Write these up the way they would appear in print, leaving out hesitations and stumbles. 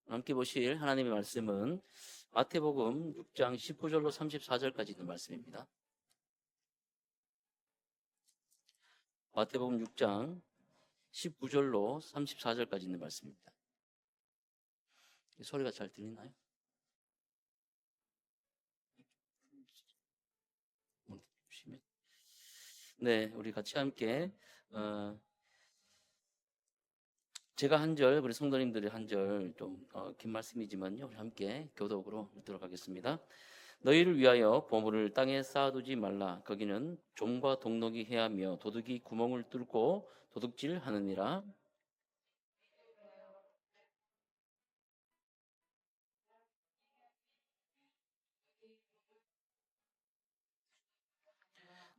함께 보실 하나님의 말씀은 마태복음 6장 19절로 34절까지 있는 말씀입니다. 마태복음 6장 19절로 34절까지 있는 말씀입니다. 소리가 잘 들리나요? 네, 우리 같이 함께 제가 한 절, 우리 성도님들이 한 절 좀 긴 말씀이지만요, 우리 함께 교독으로 읽도록 하겠습니다. 너희를 위하여 보물을 땅에 쌓아두지 말라. 거기는 종과 동록이 해하며 도둑이 구멍을 뚫고 도둑질하느니라.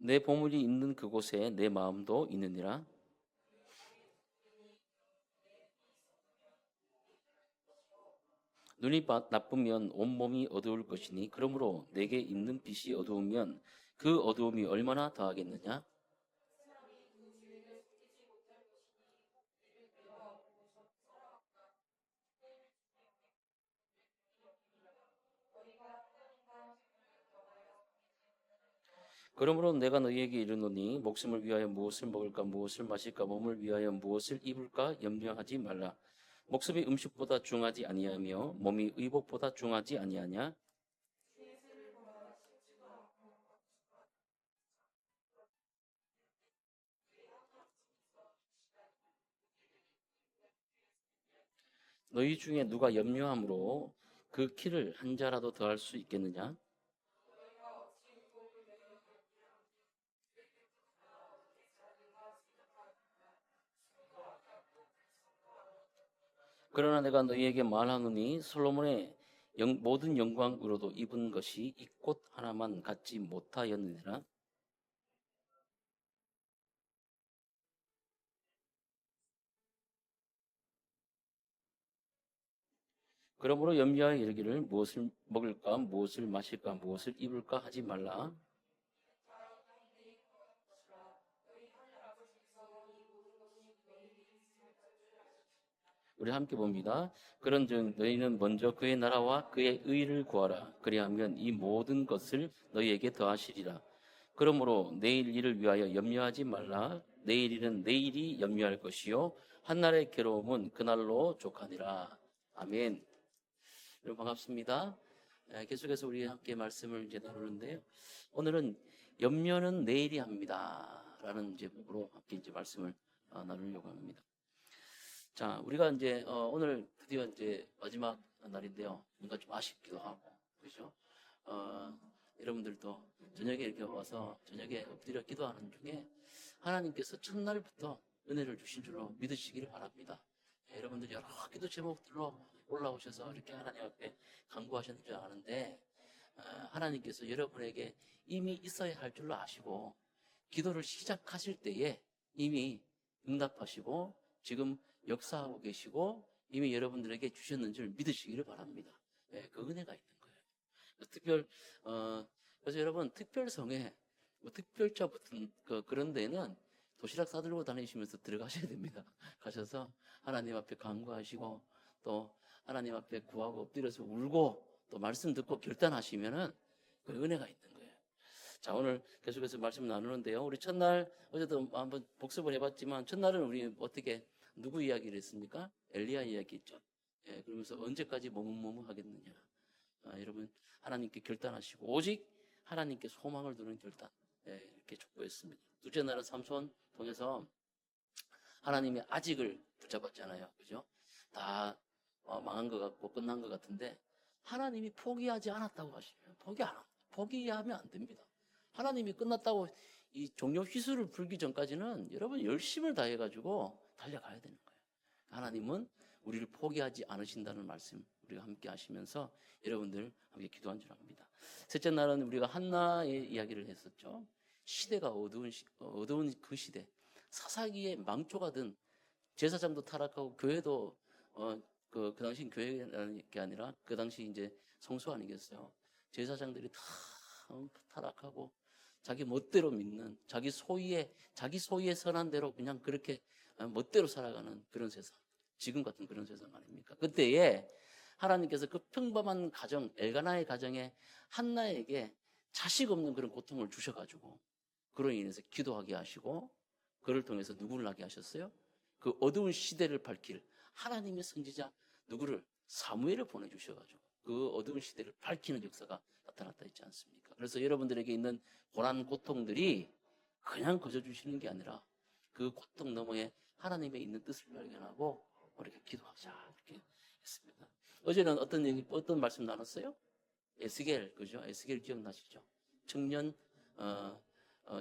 내 보물이 있는 그곳에 내 마음도 있느니라. 눈이 나쁘면 온몸이 어두울 것이니 그러므로 내게 있는 빛이 어두우면 그 어두움이 얼마나 더하겠느냐. 그러므로 내가 너희에게 이르노니 목숨을 위하여 무엇을 먹을까 무엇을 마실까 몸을 위하여 무엇을 입을까 염려하지 말라. 목숨이 음식보다 중하지 아니하며 몸이 의복보다 중하지 아니하냐. 너희 중에 누가 염려함으로 그 키를 한 자라도 더할 수 있겠느냐. 그러나 내가 너희에게 말하노니 솔로몬의 모든 영광으로도 입은 것이 이 꽃 하나만 갖지 못하였느니라. 그러므로 염려하여 이르기를 무엇을 먹을까 무엇을 마실까 무엇을 입을까 하지 말라. 우리 함께 봅니다. 그런즉 너희는 먼저 그의 나라와 그의 의를 구하라. 그리하면 이 모든 것을 너희에게 더하시리라. 그러므로 내일 일을 위하여 염려하지 말라. 내일 일은 내일이 염려할 것이요 한날의 괴로움은 그날로 족하니라. 아멘. 여러분 반갑습니다. 계속해서 우리 함께 말씀을 이제 나누는데요. 오늘은 염려는 내일이 합니다라는 제목으로 함께 이제 말씀을 나누려고 합니다. 자, 우리가 이제 오늘 드디어 이제 마지막 날인데요. 뭔가 좀 아쉽기도 하고, 그죠? 여러분들도 저녁에 이렇게 와서 저녁에 엎드려 기도하는 중에 하나님께서 첫날부터 은혜를 주신 줄로 믿으시기를 바랍니다. 여러분들 여러 기도 제목들로 올라오셔서 이렇게 하나님 앞에 간구하셨는 줄 아는데 하나님께서 여러분에게 이미 있어야 할 줄로 아시고 기도를 시작하실 때에 이미 응답하시고 지금 역사하고 계시고 이미 여러분들에게 주셨는 줄 믿으시기를 바랍니다. 그 은혜가 있는 거예요. 그래서 여러분 특별성에 뭐 특별자 붙은 그런 데는 도시락 싸들고 다니시면서 들어가셔야 됩니다. 가셔서 하나님 앞에 간구하시고 또 하나님 앞에 구하고 엎드려서 울고 또 말씀 듣고 결단하시면은 그 은혜가 있는 거예요. 자, 오늘 계속해서 말씀 나누는데요. 우리 첫날 어제도 한번 복습을 해봤지만 첫날은 우리 어떻게 누구 이야기를 했습니까? 엘리야 이야기 했죠. 그러면서 언제까지 머뭇머뭇하겠느냐. 여러분 하나님께 결단하시고 오직 하나님께 소망을 두는 결단 이렇게 촉구했습니다. 둘째 날은 삼손 통해서 하나님의 아직을 붙잡았잖아요. 그죠? 다 망한 것 같고 끝난 것 같은데 하나님이 포기하지 않았다고 하시면 포기하면 안 됩니다. 하나님이 끝났다고 이 종료 휘슬을 불기 전까지는 여러분 열심을 다해가지고 달려가야 되는 거예요. 하나님은 우리를 포기하지 않으신다는 말씀 우리가 함께 하시면서 여러분들 함께 기도한 줄 압니다. 셋째 날은 우리가 한나의 이야기를 했었죠. 시대가 어두운 그 시대, 사사기의 망초가 든 제사장도 타락하고 교회도 그 당시 교회라는 게 아니라 그 당시 이제 성소 아니겠어요. 제사장들이 다 타락하고 자기 멋대로 믿는 자기 소위의 선한 대로 그냥 그렇게 멋대로 살아가는 그런 세상. 지금 같은 그런 세상 아닙니까? 그때에 하나님께서 그 평범한 가정, 엘가나의 가정에 한나에게 자식 없는 그런 고통을 주셔가지고 그로 인해서 기도하게 하시고 그를 통해서 누구를 나게 하셨어요? 그 어두운 시대를 밝힐 하나님의 선지자 누구를? 사무엘을 보내주셔가지고 그 어두운 시대를 밝히는 역사가 나타났다 있지 않습니까? 그래서 여러분들에게 있는 고난 고통들이 그냥 거저주시는 게 아니라 그 고통 너머에 하나님의 있는 뜻을 발견하고 우리가 기도하자 이렇게 했습니다. 어제는 어떤 말씀 나눴어요? 에스겔, 그죠? 에스겔 기억나시죠? 청년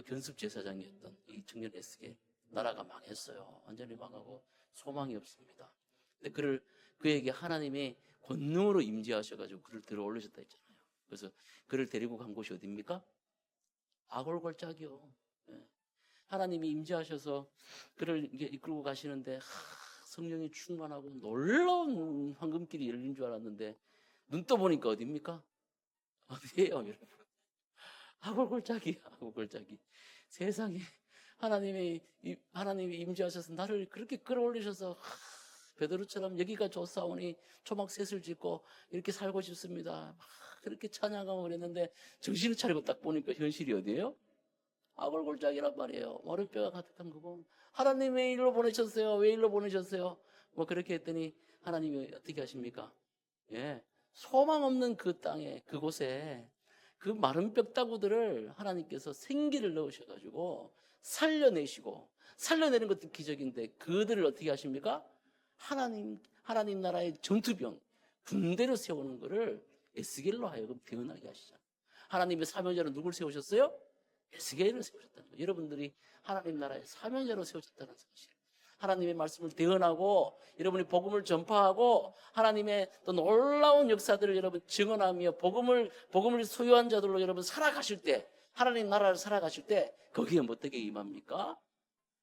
견습 제사장이었던 이 청년 에스겔, 나라가 망했어요. 완전히 망하고 소망이 없습니다. 근데 그에게 하나님의 권능으로 임재하셔가지고 그를 들어 올리셨다 했잖아요. 그래서 그를 데리고 간 곳이 어디입니까? 아골골짜기요. 예. 하나님이 임재하셔서 그를 이게 이끌고 가시는데 성령이 충만하고 놀라운 황금길이 열린 줄 알았는데 눈 떠보니까 어디입니까? 어디예요, 여러분? 아골골짜기야, 아골골짜기. 세상에 하나님이 임재하셔서 나를 그렇게 끌어올리셔서 베드로처럼 여기가 좋사오니 초막셋을 짓고 이렇게 살고 싶습니다. 그렇게 찬양하고 그랬는데 정신을 차리고 딱 보니까 현실이 어디예요? 아골골짜기란 말이에요. 머리뼈가 가득한 거고 하나님 왜 일로 보내셨어요? 왜 일로 보내셨어요? 뭐 그렇게 했더니 하나님이 어떻게 하십니까? 예, 소망 없는 그 땅에 그곳에 그 마른 뼈다구들을 하나님께서 생기를 넣으셔가지고 살려내는 것도 기적인데 그들을 어떻게 하십니까? 하나님 나라의 전투병 군대로 세우는 것을 에스겔로 하여금 태어나게 하시잖아요. 하나님의 사명자로 누굴 세우셨어요? 에스겔을 세우셨다는 거예요. 여러분들이 하나님 나라의 사명자로 세우셨다는 사실. 하나님의 말씀을 대언하고 여러분이 복음을 전파하고 하나님의 또 놀라운 역사들을 여러분 증언하며 복음을 소유한 자들로 여러분 살아가실 때, 하나님 나라를 살아가실 때 거기에 어떻게 임합니까?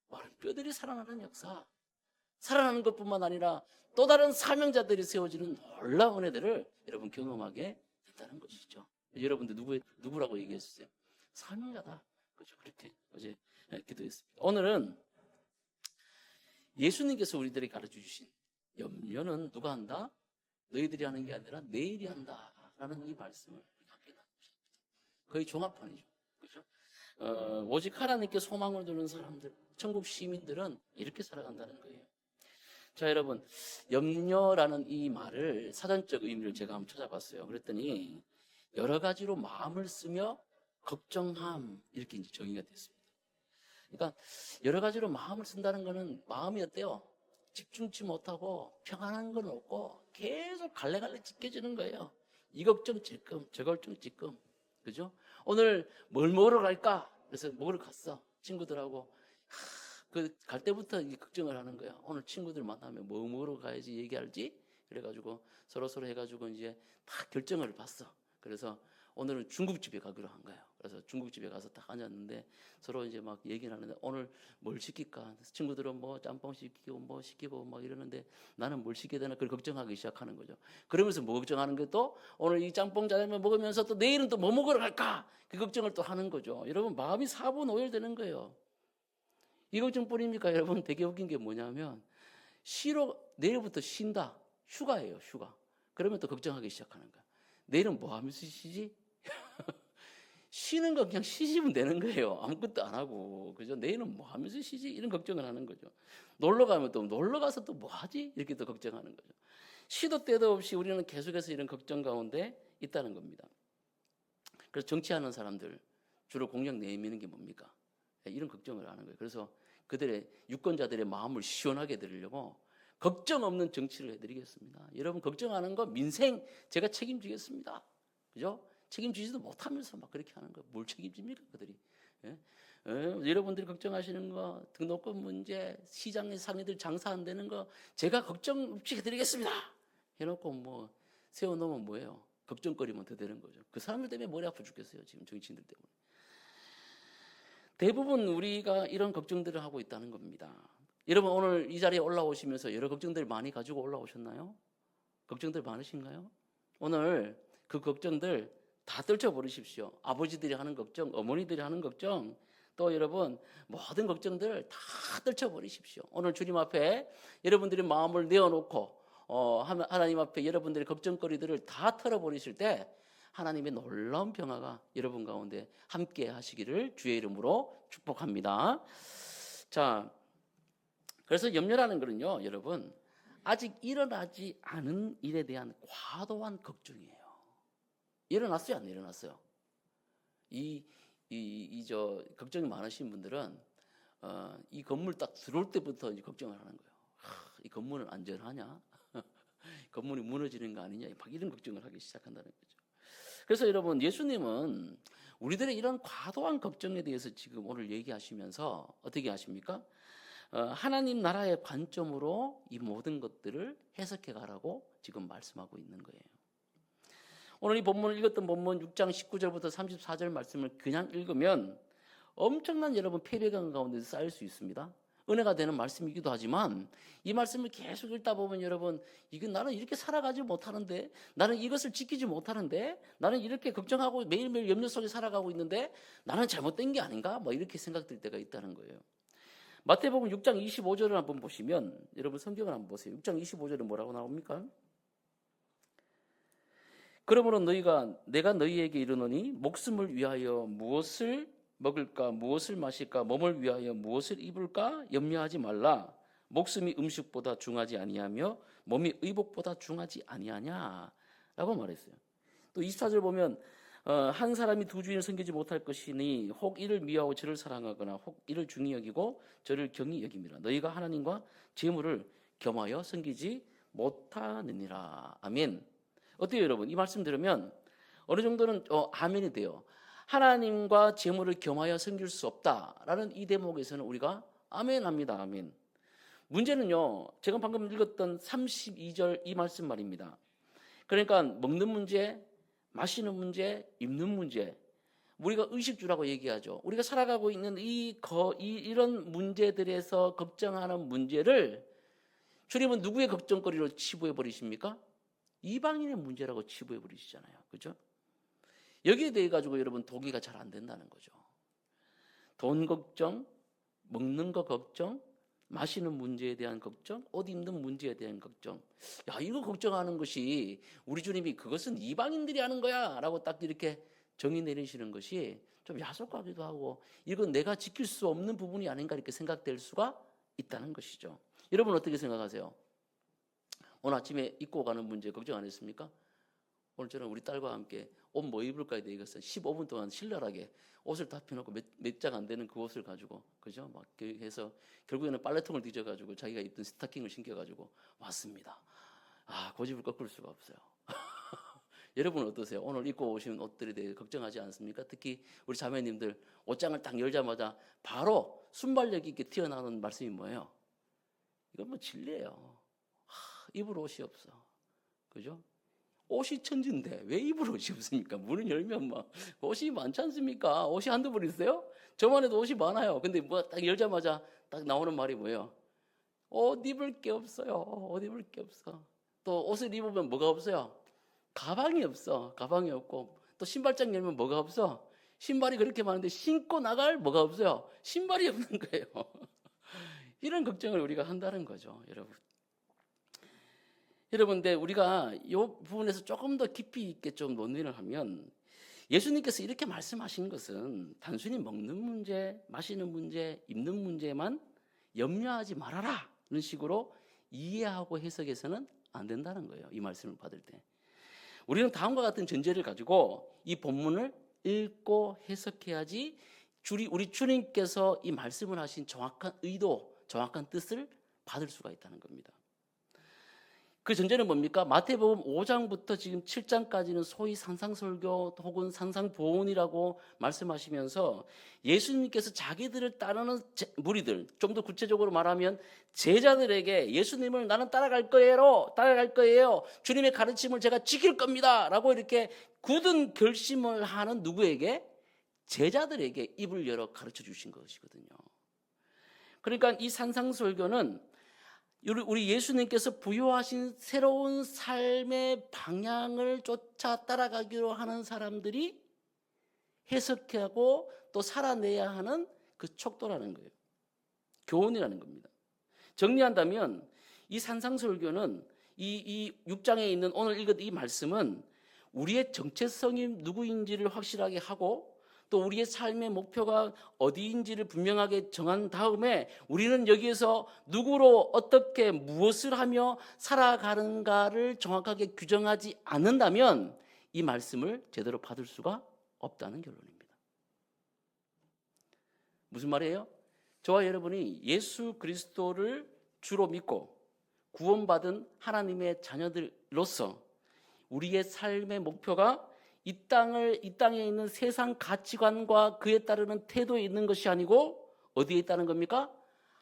마른 뼈들이 살아나는 역사. 살아나는 것뿐만 아니라 또 다른 사명자들이 세워지는 놀라운 은혜들을 여러분 경험하게 됐다는 것이죠. 여러분들 누구라고 얘기했어요? 사명자다. 그죠? 그렇게 어제 기도했습니다. 오늘은 예수님께서 우리들에게 가르쳐 주신 염려는 누가 한다? 너희들이 하는 게 아니라 내일이 한다. 라는 이 말씀을 함께 나누십니다. 거의 종합판이죠. 그죠? 오직 하나님께 소망을 두는 사람들, 천국 시민들은 이렇게 살아간다는 거예요. 자, 여러분, 염려라는 이 말을 사전적 의미를 제가 한번 찾아봤어요. 그랬더니 여러 가지로 마음을 쓰며 걱정함 이렇게 이제 정의가 됐습니다. 그러니까 여러 가지로 마음을 쓴다는 거는 마음이 어때요? 집중치 못하고 평안한 건 없고 계속 갈래갈래 찢겨지는 거예요. 이 걱정 찔끔, 저 걱정 찔끔, 그죠? 오늘 뭘 먹으러 갈까? 그래서 먹으러 갔어. 친구들하고 갈 때부터 이게 걱정을 하는 거야. 오늘 친구들 만나면 뭐 먹으러 가야지 얘기할지. 그래가지고 서로 해가지고 이제 다 결정을 봤어. 그래서 오늘은 중국집에 가기로 한 거예요. 그래서 중국집에 가서 딱 앉았는데 서로 이제 막 얘기를 하는데 오늘 뭘 시킬까? 친구들은 뭐 짬뽕 시키고 뭐 시키고 막 이러는데 나는 뭘 시켜야 되나 그걸 걱정하기 시작하는 거죠. 그러면서 뭐 걱정하는 게 또 오늘 이 짬뽕 짜장면 먹으면서 또 내일은 또 뭐 먹으러 갈까? 그 걱정을 또 하는 거죠. 여러분 마음이 사분오열되는 거예요. 이 걱정뿐입니까? 여러분 되게 웃긴 게 뭐냐면 내일부터 쉰다. 휴가예요, 휴가. 그러면 또 걱정하기 시작하는 거야. 내일은 뭐 하면서 쉬지? 쉬는 거 그냥 쉬시면 되는 거예요. 아무것도 안 하고. 그죠? 내일은 뭐 하면서 쉬지? 이런 걱정을 하는 거죠. 놀러 가면 또 놀러 가서 또 뭐 하지? 이렇게 또 걱정하는 거죠. 시도 때도 없이 우리는 계속해서 이런 걱정 가운데 있다는 겁니다. 그래서 정치하는 사람들 주로 공약 내미는 게 뭡니까? 이런 걱정을 하는 거예요. 그래서 그들의 유권자들의 마음을 시원하게 드리려고 걱정 없는 정치를 해드리겠습니다. 여러분 걱정하는 거 민생 제가 책임지겠습니다. 그죠? 책임지지도 못하면서 막 그렇게 하는 거예요. 뭘 책임집니까 그들이? 예? 여러분들이 걱정하시는 거 등록금 문제, 시장의 상인들 장사 안 되는 거 제가 걱정 없이 해드리겠습니다. 해놓고 뭐 세워놓으면 뭐예요? 걱정거리면 더 되는 거죠. 그 사람들 때문에 머리 아파 죽겠어요. 지금 정치인들 때문에. 대부분 우리가 이런 걱정들을 하고 있다는 겁니다. 여러분 오늘 이 자리에 올라오시면서 여러 걱정들 많이 가지고 올라오셨나요? 걱정들 많으신가요? 오늘 그 걱정들 다 떨쳐버리십시오. 아버지들이 하는 걱정, 어머니들이 하는 걱정, 또 여러분 모든 걱정들 다 떨쳐버리십시오. 오늘 주님 앞에 여러분들의 마음을 내어놓고 하나님 앞에 여러분들의 걱정거리들을 다 털어버리실 때 하나님의 놀라운 평화가 여러분 가운데 함께 하시기를 주의 이름으로 축복합니다. 자, 그래서 염려라는 거는요, 여러분, 아직 일어나지 않은 일에 대한 과도한 걱정이에요. 일어났어요, 안 일어났어요? 걱정이 많으신 분들은 이 건물 딱 들어올 때부터 이제 걱정을 하는 거예요. 이 건물은 안전하냐? 건물이 무너지는 거 아니냐? 막 이런 걱정을 하기 시작한다는 거죠. 그래서 여러분, 예수님은 우리들의 이런 과도한 걱정에 대해서 지금 오늘 얘기하시면서 어떻게 하십니까? 하나님 나라의 관점으로 이 모든 것들을 해석해 가라고 지금 말씀하고 있는 거예요. 오늘 이 본문을 읽었던 본문 6장 19절부터 34절 말씀을 그냥 읽으면 엄청난 여러분 패배감 가운데 쌓일 수 있습니다. 은혜가 되는 말씀이기도 하지만 이 말씀을 계속 읽다 보면 여러분, 이건 나는 이렇게 살아가지 못하는데, 나는 이것을 지키지 못하는데, 나는 이렇게 걱정하고 매일매일 염려 속에 살아가고 있는데 나는 잘못된 게 아닌가? 뭐 이렇게 생각될 때가 있다는 거예요. 마태복음 6장 25절을 한번 보시면, 여러분 성경을 한번 보세요. 6장 25절에 뭐라고 나옵니까? 그러므로 내가 너희에게 이르노니 목숨을 위하여 무엇을 먹을까, 무엇을 마실까, 몸을 위하여 무엇을 입을까 염려하지 말라. 목숨이 음식보다 중하지 아니하며 몸이 의복보다 중하지 아니하냐라고 말했어요. 또 24절 보면 한 사람이 두 주인을 섬기지 못할 것이니 혹 이를 미워하고 저를 사랑하거나 혹 이를 중히 여기고 저를 경히 여김이라. 너희가 하나님과 재물을 겸하여 섬기지 못하느니라. 아멘. 어때요, 여러분? 이 말씀 들으면 어느 정도는 아멘이 돼요. 하나님과 재물을 겸하여 섬길 수 없다라는 이 대목에서는 우리가 아멘합니다. 아멘. 문제는요, 제가 방금 읽었던 32절 이 말씀 말입니다. 그러니까 먹는 문제, 마시는 문제, 입는 문제, 우리가 의식주라고 얘기하죠. 우리가 살아가고 있는 이런 문제들에서 걱정하는 문제를 주님은 누구의 걱정거리로 치부해 버리십니까? 이방인의 문제라고 치부해 버리시잖아요. 그렇죠? 여기에 대해 가지고 여러분 동의가 잘 안 된다는 거죠. 돈 걱정, 먹는 거 걱정, 마시는 문제에 대한 걱정, 옷 입는 문제에 대한 걱정. 야, 이거 걱정하는 것이 우리 주님이 그것은 이방인들이 하는 거야 라고 딱 이렇게 정의 내리시는 것이 좀 야속하기도 하고, 이건 내가 지킬 수 없는 부분이 아닌가 이렇게 생각될 수가 있다는 것이죠. 여러분 어떻게 생각하세요? 오늘 아침에 입고 가는 문제 걱정 안 했습니까? 오늘 저는 우리 딸과 함께 옷 뭐 입을까에 대해서 15분 동안 신랄하게 옷을 다 펴놓고 몇 장 안 되는 그 옷을 가지고, 그죠? 막 해서 결국에는 빨래통을 뒤져가지고 자기가 입던 스타킹을 신겨가지고 왔습니다. 고집을 꺾을 수가 없어요. 여러분 어떠세요? 오늘 입고 오신 옷들에 대해 걱정하지 않습니까? 특히 우리 자매님들 옷장을 딱 열자마자 바로 순발력 있게 튀어나오는 말씀이 뭐예요? 이건 뭐 진리예요. 입을 옷이 없어. 그죠? 옷이 천진데 왜 입을 옷이 없습니까? 문을 열면 막 옷이 많지 않습니까? 옷이 한두 벌 있어요? 저만 해도 옷이 많아요. 근데 뭐 딱 열자마자 딱 나오는 말이 뭐예요? 옷 입을 게 없어요. 옷 입을 게 없어. 또 옷을 입으면 뭐가 없어요? 가방이 없어. 가방이 없고, 또 신발장 열면 뭐가 없어? 신발이 그렇게 많은데 신고 나갈 뭐가 없어요? 신발이 없는 거예요. 이런 걱정을 우리가 한다는 거죠, 여러분. 여러분들, 우리가 이 부분에서 조금 더 깊이 있게 좀 논의를 하면, 예수님께서 이렇게 말씀하신 것은 단순히 먹는 문제, 마시는 문제, 입는 문제만 염려하지 말아라 이런 식으로 이해하고 해석해서는 안 된다는 거예요. 이 말씀을 받을 때 우리는 다음과 같은 전제를 가지고 이 본문을 읽고 해석해야지 우리 주님께서 이 말씀을 하신 정확한 의도, 정확한 뜻을 받을 수가 있다는 겁니다. 그 전제는 뭡니까? 마태복음 5장부터 지금 7장까지는 소위 산상설교 혹은 산상보훈이라고 말씀하시면서 예수님께서 자기들을 따르는 무리들, 좀 더 구체적으로 말하면 제자들에게 예수님을 나는 따라갈 거예요. 주님의 가르침을 제가 지킬 겁니다. 라고 이렇게 굳은 결심을 하는 누구에게? 제자들에게 입을 열어 가르쳐 주신 것이거든요. 그러니까 이 산상설교는 우리 예수님께서 부여하신 새로운 삶의 방향을 쫓아 따라가기로 하는 사람들이 해석하고 또 살아내야 하는 그 척도라는 거예요. 교훈이라는 겁니다. 정리한다면 이 산상설교는 이 6장에 있는 오늘 읽은 이 말씀은 우리의 정체성이 누구인지를 확실하게 하고 또 우리의 삶의 목표가 어디인지를 분명하게 정한 다음에 우리는 여기에서 누구로 어떻게 무엇을 하며 살아가는가를 정확하게 규정하지 않는다면 이 말씀을 제대로 받을 수가 없다는 결론입니다. 무슨 말이에요? 저와 여러분이 예수 그리스도를 주로 믿고 구원받은 하나님의 자녀들로서 우리의 삶의 목표가 이 땅에 있는 세상 가치관과 그에 따르는 태도에 있는 것이 아니고 어디에 있다는 겁니까?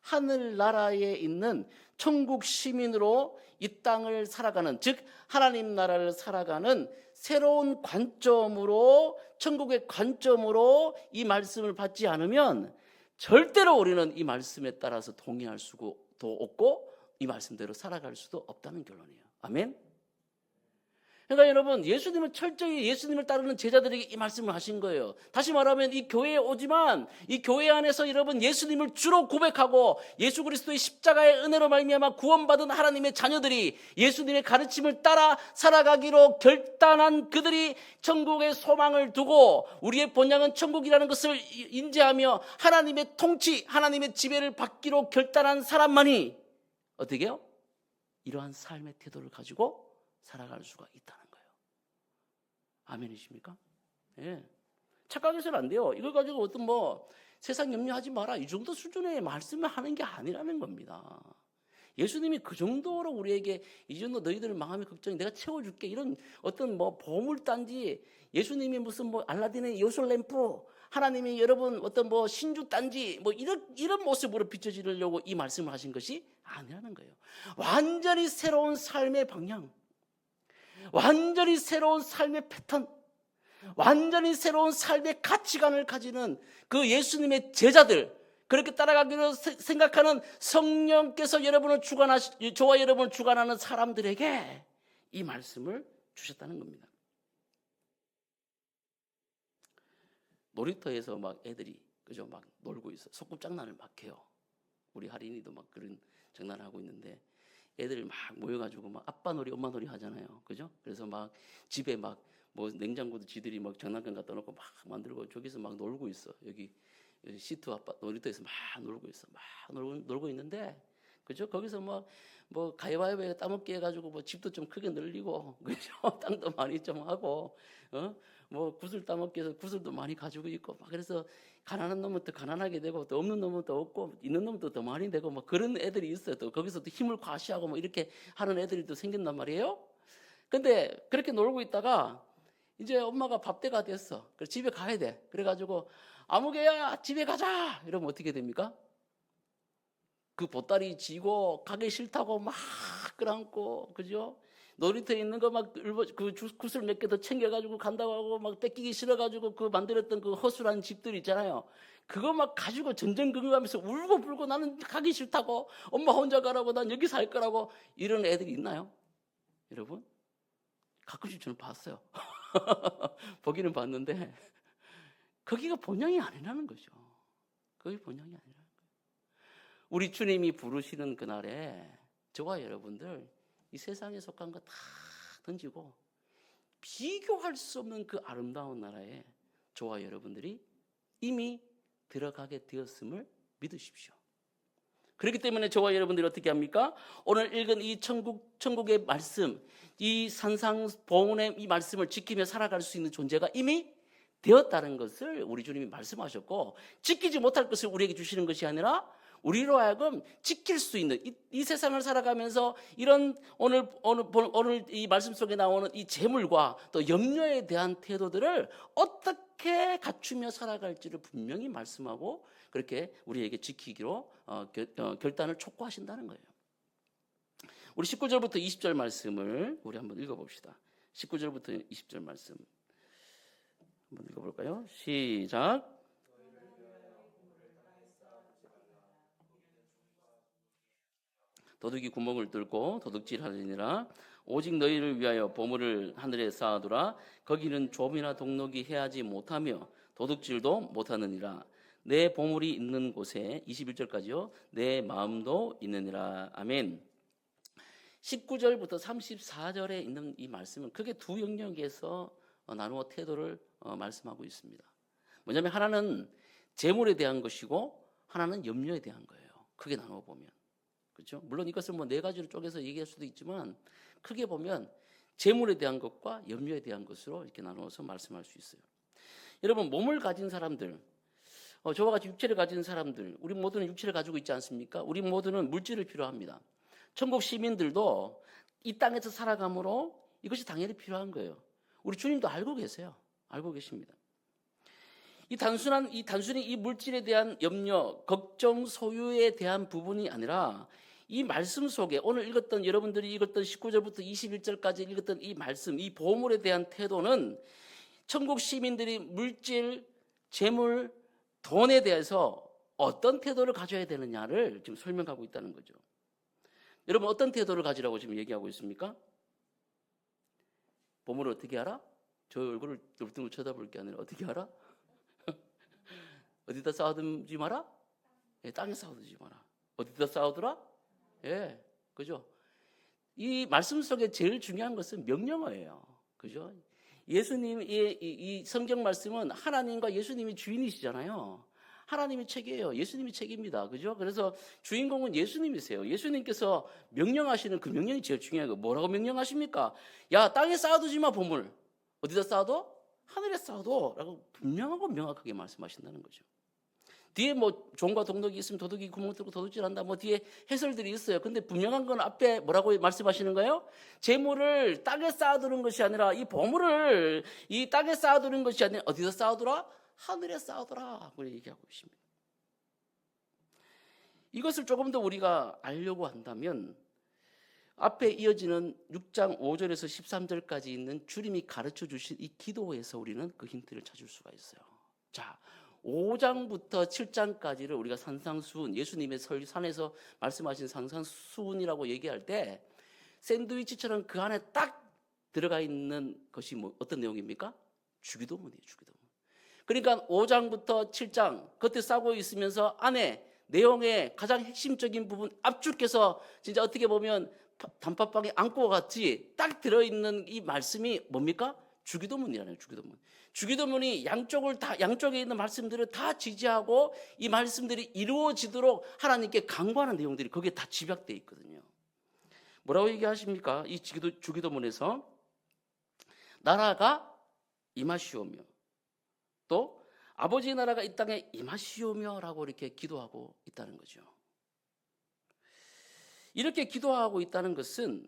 하늘나라에 있는 천국 시민으로 이 땅을 살아가는, 즉 하나님 나라를 살아가는 새로운 관점으로, 천국의 관점으로 이 말씀을 받지 않으면 절대로 우리는 이 말씀에 따라서 동의할 수도 없고 이 말씀대로 살아갈 수도 없다는 결론이에요. 아멘? 그러니까 여러분, 예수님은 철저히 예수님을 따르는 제자들에게 이 말씀을 하신 거예요. 다시 말하면 이 교회에 오지만 이 교회 안에서 여러분 예수님을 주로 고백하고 예수 그리스도의 십자가의 은혜로 말미암아 구원받은 하나님의 자녀들이 예수님의 가르침을 따라 살아가기로 결단한 그들이 천국의 소망을 두고 우리의 본향은 천국이라는 것을 인지하며 하나님의 통치, 하나님의 지배를 받기로 결단한 사람만이 어떻게 해요? 이러한 삶의 태도를 가지고 살아갈 수가 있다는 거예요. 아멘이십니까? 예. 착각해서는 안 돼요. 이걸 가지고 어떤 세상 염려하지 마라 이 정도 수준의 말씀을 하는 게 아니라는 겁니다. 예수님이 그 정도로 우리에게 이 정도 너희들 망하면 걱정이 내가 채워줄게 이런 어떤 보물단지, 예수님이 무슨 알라딘의 요술램프, 하나님이 여러분 어떤 신주단지 이런 모습으로 비춰지려고 이 말씀을 하신 것이 아니라는 거예요. 완전히 새로운 삶의 방향, 완전히 새로운 삶의 패턴, 완전히 새로운 삶의 가치관을 가지는 그 예수님의 제자들, 그렇게 따라가기로 생각하는 성령께서 저와 여러분을 주관하는 사람들에게 이 말씀을 주셨다는 겁니다. 놀이터에서 애들이 놀고 있어. 소꿉장난을 막 해요. 우리 할인이도 그런 장난을 하고 있는데 애들이 막 모여가지고 아빠 놀이, 엄마 놀이 하잖아요. 그죠? 그래서 집에 냉장고도 지들이 장난감 갖다 놓고 막 만들고 저기서 놀고 있어. 여기 시트 아빠 놀이터에서 막 놀고 있어. 놀고 있는데, 그죠? 거기서 가위바위보에 따먹기 해가지고 집도 좀 크게 늘리고, 그죠? 땅도 많이 좀 하고, 구슬 따먹기 해서 구슬도 많이 가지고 있고, 그래서 가난한 놈은 또 가난하게 되고, 또 없는 놈은 또 없고, 있는 놈은 또 더 많이 되고, 그런 애들이 있어요. 또 거기서 또 힘을 과시하고 이렇게 하는 애들이 또 생긴단 말이에요. 근데 그렇게 놀고 있다가 이제 엄마가 밥때가 됐어. 그래서 집에 가야 돼. 그래가지고 아무개야 집에 가자 이러면 어떻게 됩니까? 그 보따리 지고 가기 싫다고 막 끌어안고, 그죠? 놀이터에 있는 거 그 구슬 몇 개 더 챙겨가지고 간다고 하고 뺏기기 싫어가지고 그 만들었던 그 허술한 집들 있잖아요. 그거 가지고 전전긍긍하면서 울고불고 나는 가기 싫다고, 엄마 혼자 가라고, 난 여기 살 거라고, 이런 애들이 있나요? 여러분? 가끔씩 저는 봤어요. 보기는 봤는데 거기가 본향이 아니라는 거죠. 그게 본향이 아니라는 거예요. 우리 주님이 부르시는 그날에 저와 여러분들 이 세상에 속한 거 다 던지고 비교할 수 없는 그 아름다운 나라에 저와 여러분들이 이미 들어가게 되었음을 믿으십시오. 그렇기 때문에 저와 여러분들이 어떻게 합니까? 오늘 읽은 이 천국의 말씀, 이 산상보훈의 이 말씀을 지키며 살아갈 수 있는 존재가 이미 되었다는 것을 우리 주님이 말씀하셨고, 지키지 못할 것을 우리에게 주시는 것이 아니라 우리로 하여금 지킬 수 있는 이 세상을 살아가면서 이런 오늘 이 말씀 속에 나오는 이 재물과 또 염려에 대한 태도들을 어떻게 갖추며 살아갈지를 분명히 말씀하고 그렇게 우리에게 지키기로 결단을 촉구하신다는 거예요. 우리 19절부터 20절 말씀을 우리 한번 읽어봅시다. 19절부터 20절 말씀 한번 읽어볼까요? 시작. 도둑이 구멍을 뚫고 도둑질하느니라. 오직 너희를 위하여 보물을 하늘에 쌓아두라. 거기는 좀이나 동록이 해하지 못하며 도둑질도 못하느니라. 내 보물이 있는 곳에 21절까지요. 내 마음도 있느니라. 아멘. 19절부터 34절에 있는 이 말씀은 크게 두 영역에서 나누어 태도를 말씀하고 있습니다. 뭐냐면 하나는 재물에 대한 것이고 하나는 염려에 대한 거예요. 크게 나누어 보면. 그렇죠? 물론 이것을 뭐 네 가지로 쪼개서 얘기할 수도 있지만 크게 보면 재물에 대한 것과 염려에 대한 것으로 이렇게 나누어서 말씀할 수 있어요. 여러분, 몸을 가진 사람들, 저와 같이 육체를 가진 사람들, 우리 모두는 육체를 가지고 있지 않습니까? 우리 모두는 물질을 필요합니다. 천국 시민들도 이 땅에서 살아감으로 이것이 당연히 필요한 거예요. 우리 주님도 알고 계세요. 알고 계십니다. 단순히 이 물질에 대한 염려, 걱정, 소유에 대한 부분이 아니라 이 말씀 속에 오늘 읽었던 여러분들이 읽었던 19절부터 21절까지 읽었던 이 말씀, 이 보물에 대한 태도는 천국 시민들이 물질, 재물, 돈에 대해서 어떤 태도를 가져야 되느냐를 지금 설명하고 있다는 거죠. 여러분, 어떤 태도를 가지라고 지금 얘기하고 있습니까? 보물을 어떻게 알아? 저 얼굴을 뚫뚱 쳐다볼 게 아니라 어떻게 알아? 어디다 쌓아두지 마라? 예, 땅에 쌓아두지 마라. 어디다 쌓아두라? 예, 그죠? 이 말씀 속에 제일 중요한 것은 명령어예요. 그죠? 예수님의 이 성경 말씀은 하나님과 예수님이 주인이시잖아요. 하나님이 책이에요. 예수님이 책입니다. 그죠? 그래서 주인공은 예수님이세요. 예수님께서 명령하시는 그 명령이 제일 중요한 거예요. 뭐라고 명령하십니까? 야, 땅에 쌓아두지 마, 보물. 어디다 쌓아둬? 하늘에 쌓아둬. 라고 분명하고 명확하게 말씀하신다는 거죠. 뒤에 뭐 종과 동독이 있으면 도둑이 구멍 뚫고 도둑질한다. 뭐 뒤에 해설들이 있어요. 근데 분명한 건 앞에 뭐라고 말씀하시는 거예요? 재물을 땅에 쌓아두는 것이 아니라 이 보물을 이 땅에 쌓아두는 것이 아니라 어디다 쌓아두라? 하늘에 쌓아두라. 그렇게 얘기하고 있습니다. 이것을 조금 더 우리가 알려고 한다면 앞에 이어지는 6장 5절에서 13절까지 있는 주님이 가르쳐 주신 이 기도에서 우리는 그 힌트를 찾을 수가 있어요. 자, 5장부터 7장까지를 우리가 산상수훈, 예수님의 산에서 말씀하신 산상수훈이라고 얘기할 때 샌드위치처럼 그 안에 딱 들어가 있는 것이 어떤 내용입니까? 주기도문이에요. 주기도문. 그러니까 5장부터 7장 겉에 싸고 있으면서 안에 내용의 가장 핵심적인 부분 앞줄께서 진짜 어떻게 보면 단팥빵에 안고 같이 딱 들어있는 이 말씀이 뭡니까? 주기도문이라는 주기도문. 주기도문이 양쪽에 있는 말씀들을 다 지지하고 이 말씀들이 이루어지도록 하나님께 간구하는 내용들이 거기에 다 집약되어 있거든요. 뭐라고 얘기하십니까? 이 주기도문에서 나라가 임하시오며 또 아버지의 나라가 이 땅에 임하시오며라고 이렇게 기도하고 있다는 거죠. 이렇게 기도하고 있다는 것은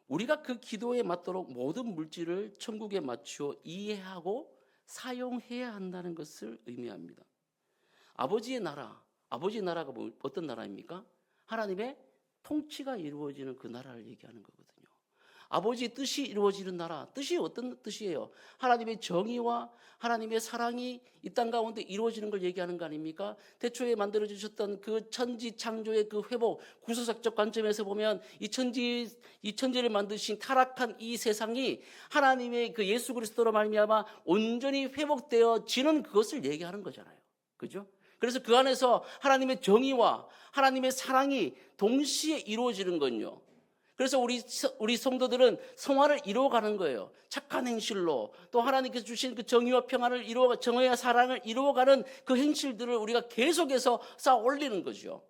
우리가 그 기도에 맞도록 모든 물질을 천국에 맞추어 이해하고 사용해야 한다는 것을 의미합니다. 아버지의 나라가 어떤 나라입니까? 하나님의 통치가 이루어지는 그 나라를 얘기하는 거거든요. 아버지의 뜻이 이루어지는 나라, 뜻이 어떤 뜻이에요? 하나님의 정의와 하나님의 사랑이 이 땅 가운데 이루어지는 걸 얘기하는 거 아닙니까? 태초에 만들어주셨던 그 천지 창조의 그 회복, 구조학적 관점에서 보면 이 천지를 만드신 타락한 이 세상이 하나님의 그 예수 그리스도로 말미암아 온전히 회복되어지는 그것을 얘기하는 거잖아요. 그죠? 그래서 그 안에서 하나님의 정의와 하나님의 사랑이 동시에 이루어지는 건요. 그래서 우리 성도들은 성화를 이루어가는 거예요. 착한 행실로 또 하나님께서 주신 그 정의와 평안을 정의와 사랑을 이루어가는 그 행실들을 우리가 계속해서 쌓아 올리는 거죠.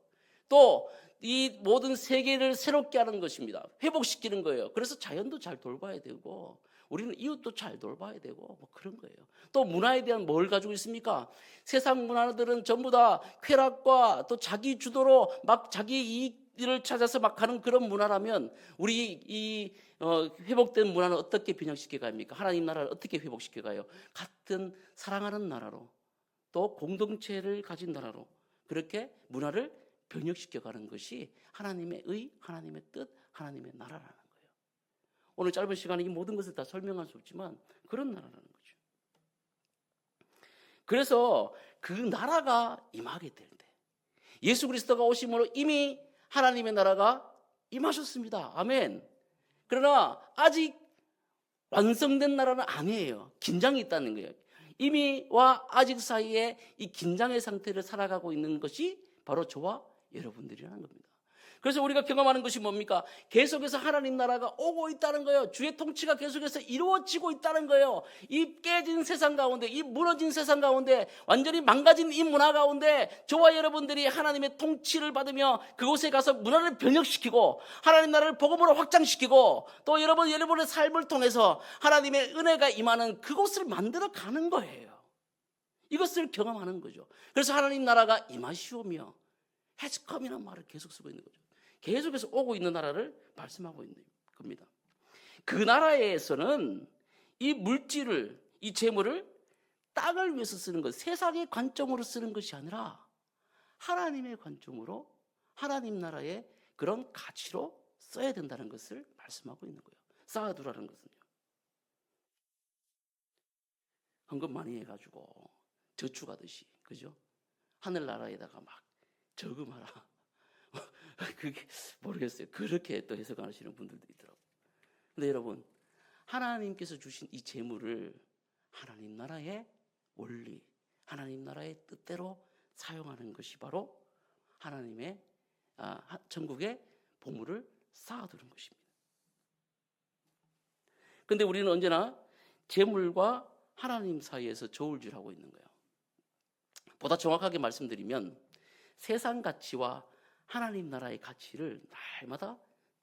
또 이 모든 세계를 새롭게 하는 것입니다. 회복시키는 거예요. 그래서 자연도 잘 돌봐야 되고 우리는 이웃도 잘 돌봐야 되고 뭐 그런 거예요. 또 문화에 대한 뭘 가지고 있습니까? 세상 문화들은 전부 다 쾌락과 또 자기 주도로 막 자기 이익을 찾아서 막 가는 그런 문화라면 우리 이 회복된 문화는 어떻게 변형시켜 갑니까? 하나님 나라를 어떻게 회복시켜 가요? 같은 사랑하는 나라로 또 공동체를 가진 나라로 그렇게 문화를 변형시켜 가는 것이 하나님의 의, 하나님의 뜻, 하나님의 나라라는 거예요. 오늘 짧은 시간에 이 모든 것을 다 설명할 수 없지만 그런 나라라는 거죠. 그래서 그 나라가 임하게 될 때 예수 그리스도가 오심으로 이미 하나님의 나라가 임하셨습니다. 아멘. 그러나 아직 완성된 나라는 아니에요. 긴장이 있다는 거예요. 이미와 아직 사이에 이 긴장의 상태를 살아가고 있는 것이 바로 저와 여러분들이라는 겁니다. 그래서 우리가 경험하는 것이 뭡니까? 계속해서 하나님 나라가 오고 있다는 거예요. 주의 통치가 계속해서 이루어지고 있다는 거예요. 이 깨진 세상 가운데, 이 무너진 세상 가운데, 완전히 망가진 이 문화 가운데 저와 여러분들이 하나님의 통치를 받으며 그곳에 가서 문화를 변혁시키고 하나님 나라를 복음으로 확장시키고 또 여러분의 삶을 통해서 하나님의 은혜가 임하는 그곳을 만들어 가는 거예요. 이것을 경험하는 거죠. 그래서 하나님 나라가 임하시오며 has come이라는 말을 계속 쓰고 있는 거죠. 계속해서 오고 있는 나라를 말씀하고 있는 겁니다. 그 나라에서는 이 물질을, 이 재물을 땅을 위해서 쓰는 것, 세상의 관점으로 쓰는 것이 아니라 하나님의 관점으로 하나님 나라의 그런 가치로 써야 된다는 것을 말씀하고 있는 거예요. 쌓아두라는 것은요. 헌금 많이 해가지고 저축하듯이, 그죠? 하늘나라에다가 막 저금하라. 그게 모르겠어요. 그렇게 또 해석하시는 분들도 있더라고요. 근데 여러분, 하나님께서 주신 이 재물을 하나님 나라의 원리, 하나님 나라의 뜻대로 사용하는 것이 바로 하나님의 천국의 보물을 쌓아두는 것입니다. 그런데 우리는 언제나 재물과 하나님 사이에서 저울질하고 있는 거예요. 보다 정확하게 말씀드리면 세상 가치와 하나님 나라의 가치를 날마다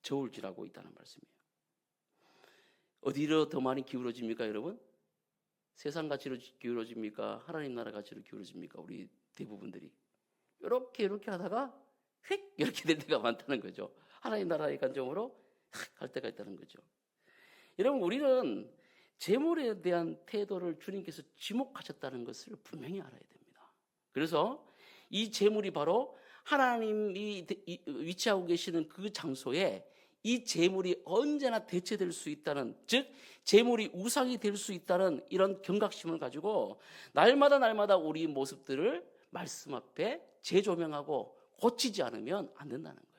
저울질하고 있다는 말씀이에요. 어디로 더 많이 기울어집니까, 여러분? 세상 가치로 기울어집니까? 하나님 나라 가치로 기울어집니까? 우리 대부분들이 이렇게 하다가 휙 이렇게 될 때가 많다는 거죠. 하나님 나라의 관점으로 갈 때가 있다는 거죠. 여러분, 우리는 재물에 대한 태도를 주님께서 지목하셨다는 것을 분명히 알아야 됩니다. 그래서 이 재물이 바로 하나님이 위치하고 계시는 그 장소에 이 재물이 언제나 대체될 수 있다는, 즉 재물이 우상이 될 수 있다는 이런 경각심을 가지고 날마다 우리 모습들을 말씀 앞에 재조명하고 고치지 않으면 안 된다는 거예요.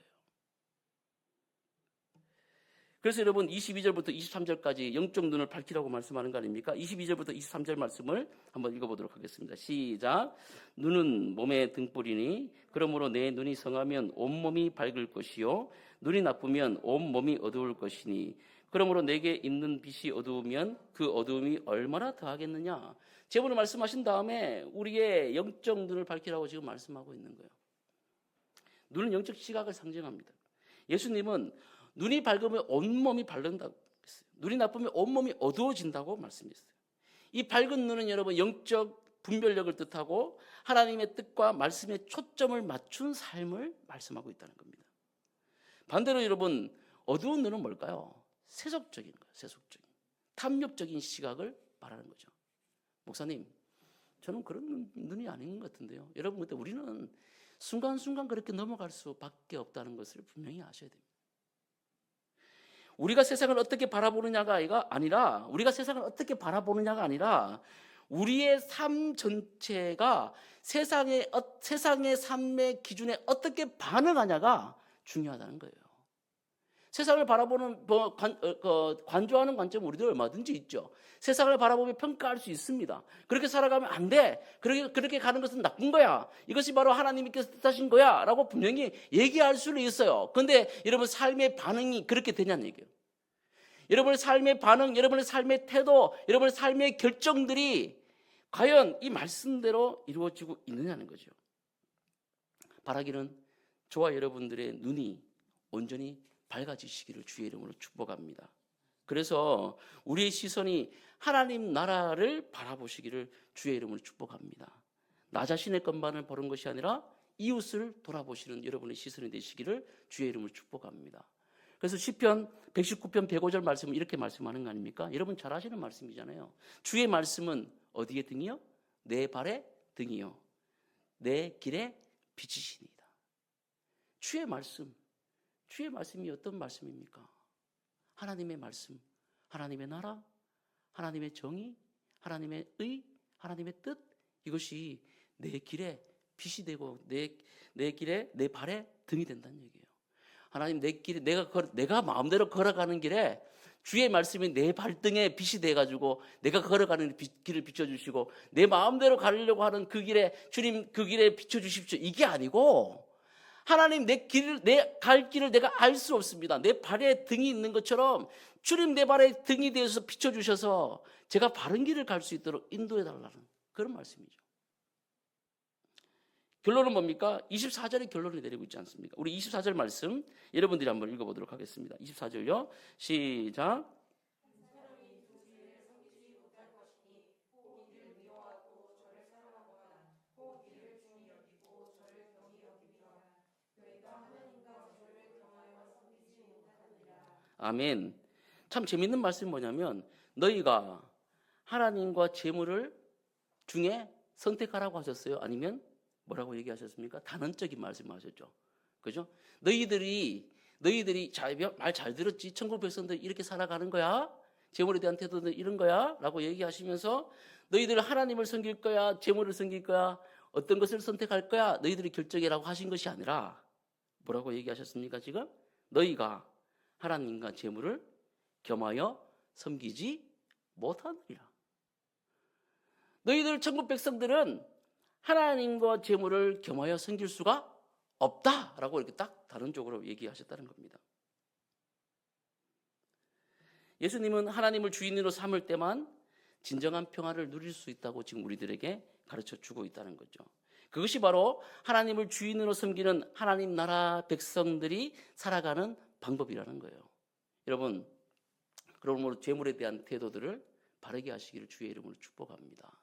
그래서 여러분 22절부터 23절까지 영적 눈을 밝히라고 말씀하는 거 아닙니까? 22절부터 23절 말씀을 한번 읽어보도록 하겠습니다. 시작. 눈은 몸의 등불이니 그러므로 내 눈이 성하면 온몸이 밝을 것이요 눈이 나쁘면 온몸이 어두울 것이니 그러므로 내게 있는 빛이 어두우면 그 어두움이 얼마나 더하겠느냐. 제보를 말씀하신 다음에 우리의 영적 눈을 밝히라고 지금 말씀하고 있는 거예요. 눈은 영적 시각을 상징합니다. 예수님은 눈이 밝으면 온몸이 밝는다고 했어요. 눈이 나쁘면 온몸이 어두워진다고 말씀했어요. 이 밝은 눈은 여러분 영적 분별력을 뜻하고 하나님의 뜻과 말씀에 초점을 맞춘 삶을 말씀하고 있다는 겁니다. 반대로 여러분 어두운 눈은 뭘까요? 세속적인 거예요. 세속적인 탐욕적인 시각을 말하는 거죠. 목사님, 저는 그런 눈이 아닌 것 같은데요. 여러분, 근데 우리는 순간순간 그렇게 넘어갈 수밖에 없다는 것을 분명히 아셔야 됩니다. 우리가 세상을 어떻게 바라보느냐가 아니라 우리의 삶 전체가 세상의 삶의 기준에 어떻게 반응하냐가 중요하다는 거예요. 세상을 바라보는 관조하는 관점은 우리도 얼마든지 있죠. 세상을 바라보며 평가할 수 있습니다. 그렇게 살아가면 안 돼. 그렇게 가는 것은 나쁜 거야. 이것이 바로 하나님께서 뜻하신 거야 라고 분명히 얘기할 수는 있어요. 그런데 여러분 삶의 반응이 그렇게 되냐는 얘기예요. 여러분의 삶의 반응, 여러분의 삶의 태도, 여러분의 삶의 결정들이 과연 이 말씀대로 이루어지고 있느냐는 거죠. 바라기는 저와 여러분들의 눈이 온전히 밝아지시기를 주의 이름으로 축복합니다. 그래서 우리의 시선이 하나님 나라를 바라보시기를 주의 이름으로 축복합니다. 나 자신의 것만을 보는 것이 아니라 이웃을 돌아보시는 여러분의 시선이 되시기를 주의 이름으로 축복합니다. 그래서 시편 119편 105절 말씀은 이렇게 말씀하는 거 아닙니까? 여러분 잘 아시는 말씀이잖아요. 주의 말씀은 어디에 등이요? 내 발에 등이요 내 길에 비치시니이다. 주의 말씀이 어떤 말씀입니까? 하나님의 말씀, 하나님의 나라, 하나님의 정의, 하나님의 의, 하나님의 뜻, 이것이 내 길에 빛이 되고 내 길에 내 발에 등이 된다는 얘기예요. 하나님 내 길에 내가 마음대로 걸어가는 길에 주의 말씀이 내 발등에 빛이 돼가지고 내가 걸어가는 길을 비춰주시고 내 마음대로 가려고 하는 그 길에 주님 그 길에 비춰주십시오. 이게 아니고 하나님 내 갈 길을 내가 알 수 없습니다. 내 발에 등이 있는 것처럼 주님 내 발에 등이 되어서 비춰주셔서 제가 바른 길을 갈 수 있도록 인도해 달라는 그런 말씀이죠. 결론은 뭡니까? 24절의 결론을 내리고 있지 않습니까? 우리 24절 말씀 여러분들이 한번 읽어보도록 하겠습니다. 24절요. 시작. 아멘. 참 재밌는 말씀이 뭐냐면 너희가 하나님과 재물을 중에 선택하라고 하셨어요? 아니면 뭐라고 얘기하셨습니까? 단언적인 말씀하셨죠. 그죠? 너희들이 말 잘 들었지? 천국 백성들 이렇게 살아가는 거야? 재물에 대한 태도는 이런 거야? 라고 얘기하시면서 너희들 하나님을 섬길 거야? 재물을 섬길 거야? 어떤 것을 선택할 거야? 너희들이 결정해라고 하신 것이 아니라 뭐라고 얘기하셨습니까? 지금 너희가 하나님과 재물을 겸하여 섬기지 못하느니라. 너희들 천국 백성들은 하나님과 재물을 겸하여 섬길 수가 없다라고 이렇게 딱 단언적으로 얘기하셨다는 겁니다. 예수님은 하나님을 주인으로 삼을 때만 진정한 평화를 누릴 수 있다고 지금 우리들에게 가르쳐 주고 있다는 거죠. 그것이 바로 하나님을 주인으로 섬기는 하나님 나라 백성들이 살아가는 방법이라는 거예요. 여러분, 그러므로 재물에 대한 태도들을 바르게 하시기를 주의 이름으로 축복합니다.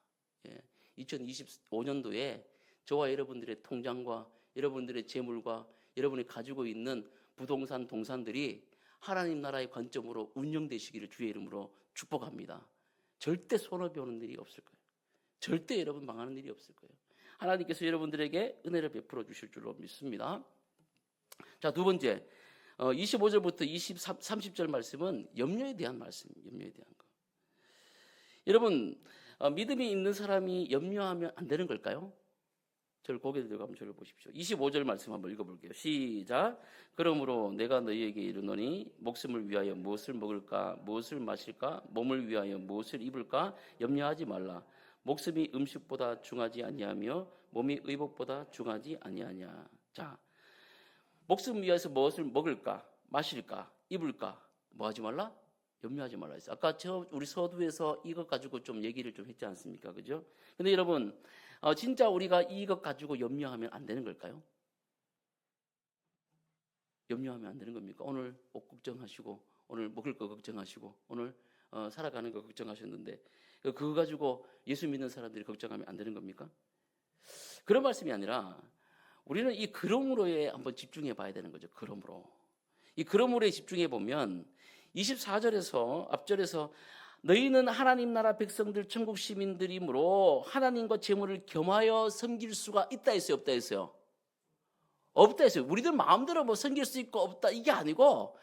2025년도에 저와 여러분들의 통장과 여러분들의 재물과 여러분이 가지고 있는 부동산, 동산들이 하나님 나라의 관점으로 운영되시기를 주의 이름으로 축복합니다. 절대 손해배 오는 일이 없을 거예요. 절대 여러분 망하는 일이 없을 거예요. 하나님께서 여러분들에게 은혜를 베풀어 주실 줄로 믿습니다. 자, 두 번째, 25절부터 30절 말씀은 염려에 대한 말씀, 염려에 대한 거. 여러분, 믿음이 있는 사람이 염려하면 안 되는 걸까요? 저를 고개 들고 한번 저를 보십시오. 25절 말씀 한번 읽어볼게요. 시작. 그러므로 내가 너희에게 이르노니 목숨을 위하여 무엇을 먹을까, 무엇을 마실까, 몸을 위하여 무엇을 입을까 염려하지 말라. 목숨이 음식보다 중하지 아니하며 몸이 의복보다 중하지 아니하냐. 자, 목숨 위해서 무엇을 먹을까, 마실까, 입을까 뭐 하지 말라? 염려하지 말라 했어요. 아까 우리 서두에서 이것 가지고 좀 얘기를 좀 했지 않습니까? 그죠? 근데 여러분, 진짜 우리가 이것 가지고 염려하면 안 되는 걸까요? 염려하면 안 되는 겁니까? 오늘 옷 걱정하시고, 오늘 먹을 거 걱정하시고, 오늘 살아가는 거 걱정하셨는데, 그거 가지고 예수 믿는 사람들이 걱정하면 안 되는 겁니까? 그런 말씀이 아니라, 우리는 이 그러므로에 한번 집중해 봐야 되는 거죠. 그러므로. 이 그러므로에 집중해 보면, 24절에서 앞절에서 너희는 하나님 나라 백성들 천국 시민들이므로 하나님과 재물을 겸하여 섬길 수가 있다 했어요, 없다 했어요? 없다 했어요. 우리들 마음대로 뭐 섬길 수 있고 없다 이게 아니고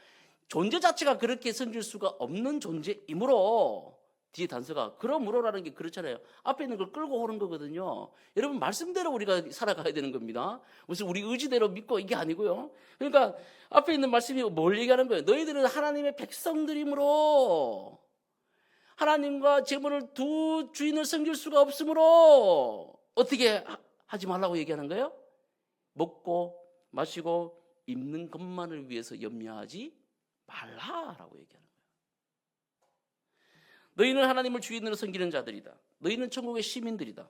존재 자체가 그렇게 섬길 수가 없는 존재이므로 뒤에 단서가 그러므로라는 게 그렇잖아요. 앞에 있는 걸 끌고 오는 거거든요. 여러분 말씀대로 우리가 살아가야 되는 겁니다. 무슨 우리 의지대로 믿고 이게 아니고요. 그러니까 앞에 있는 말씀이 뭘 얘기하는 거예요? 너희들은 하나님의 백성들이므로 하나님과 재물을 두 주인을 섬길 수가 없으므로 어떻게 하지 말라고 얘기하는 거예요? 먹고 마시고 입는 것만을 위해서 염려하지 말라라고 얘기하는 거예요. 너희는 하나님을 주인으로 섬기는 자들이다. 너희는 천국의 시민들이다.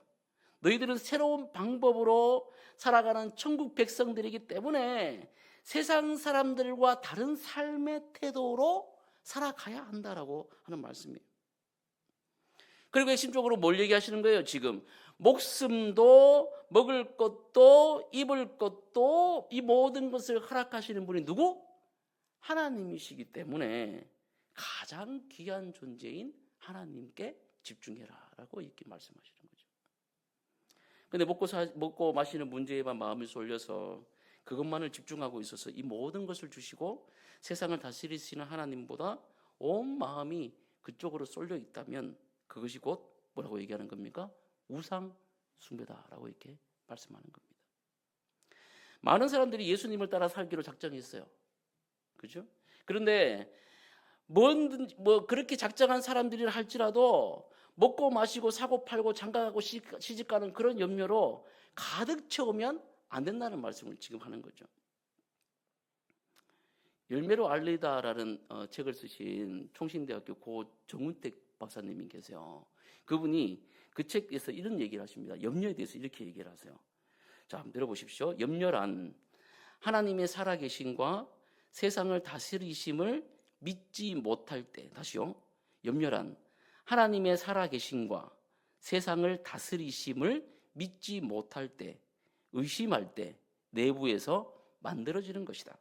너희들은 새로운 방법으로 살아가는 천국 백성들이기 때문에 세상 사람들과 다른 삶의 태도로 살아가야 한다라고 하는 말씀이에요. 그리고 핵심적으로 뭘 얘기하시는 거예요? 지금 목숨도 먹을 것도 입을 것도 이 모든 것을 허락하시는 분이 누구? 하나님이시기 때문에 가장 귀한 존재인 하나님께 집중해라라고 이렇게 말씀하시는 거죠. 근데 먹고 마시는 문제에만 마음이 쏠려서 그것만을 집중하고 있어서 이 모든 것을 주시고 세상을 다스리시는 하나님보다 온 마음이 그쪽으로 쏠려 있다면 그것이 곧 뭐라고 얘기하는 겁니까? 우상 숭배다라고 이렇게 말씀하는 겁니다. 많은 사람들이 예수님을 따라 살기로 작정했어요. 그죠? 그런데 그렇게 작정한 사람들이라 할지라도 먹고 마시고 사고 팔고 장가가고 시집가는 그런 염려로 가득 채우면 안 된다는 말씀을 지금 하는 거죠. 열매로 알리다라는 책을 쓰신 총신대학교 고 정운택 박사님이 계세요. 그분이 그 책에서 이런 얘기를 하십니다. 염려에 대해서 이렇게 얘기를 하세요. 자, 한번 들어보십시오. 염려란 하나님의 살아계심과 세상을 다스리심을 믿지 못할 때, 다시요. 염려란 하나님의 살아계심과 세상을 다스리심을 믿지 못할 때, 의심할 때 내부에서 만들어지는 것이다.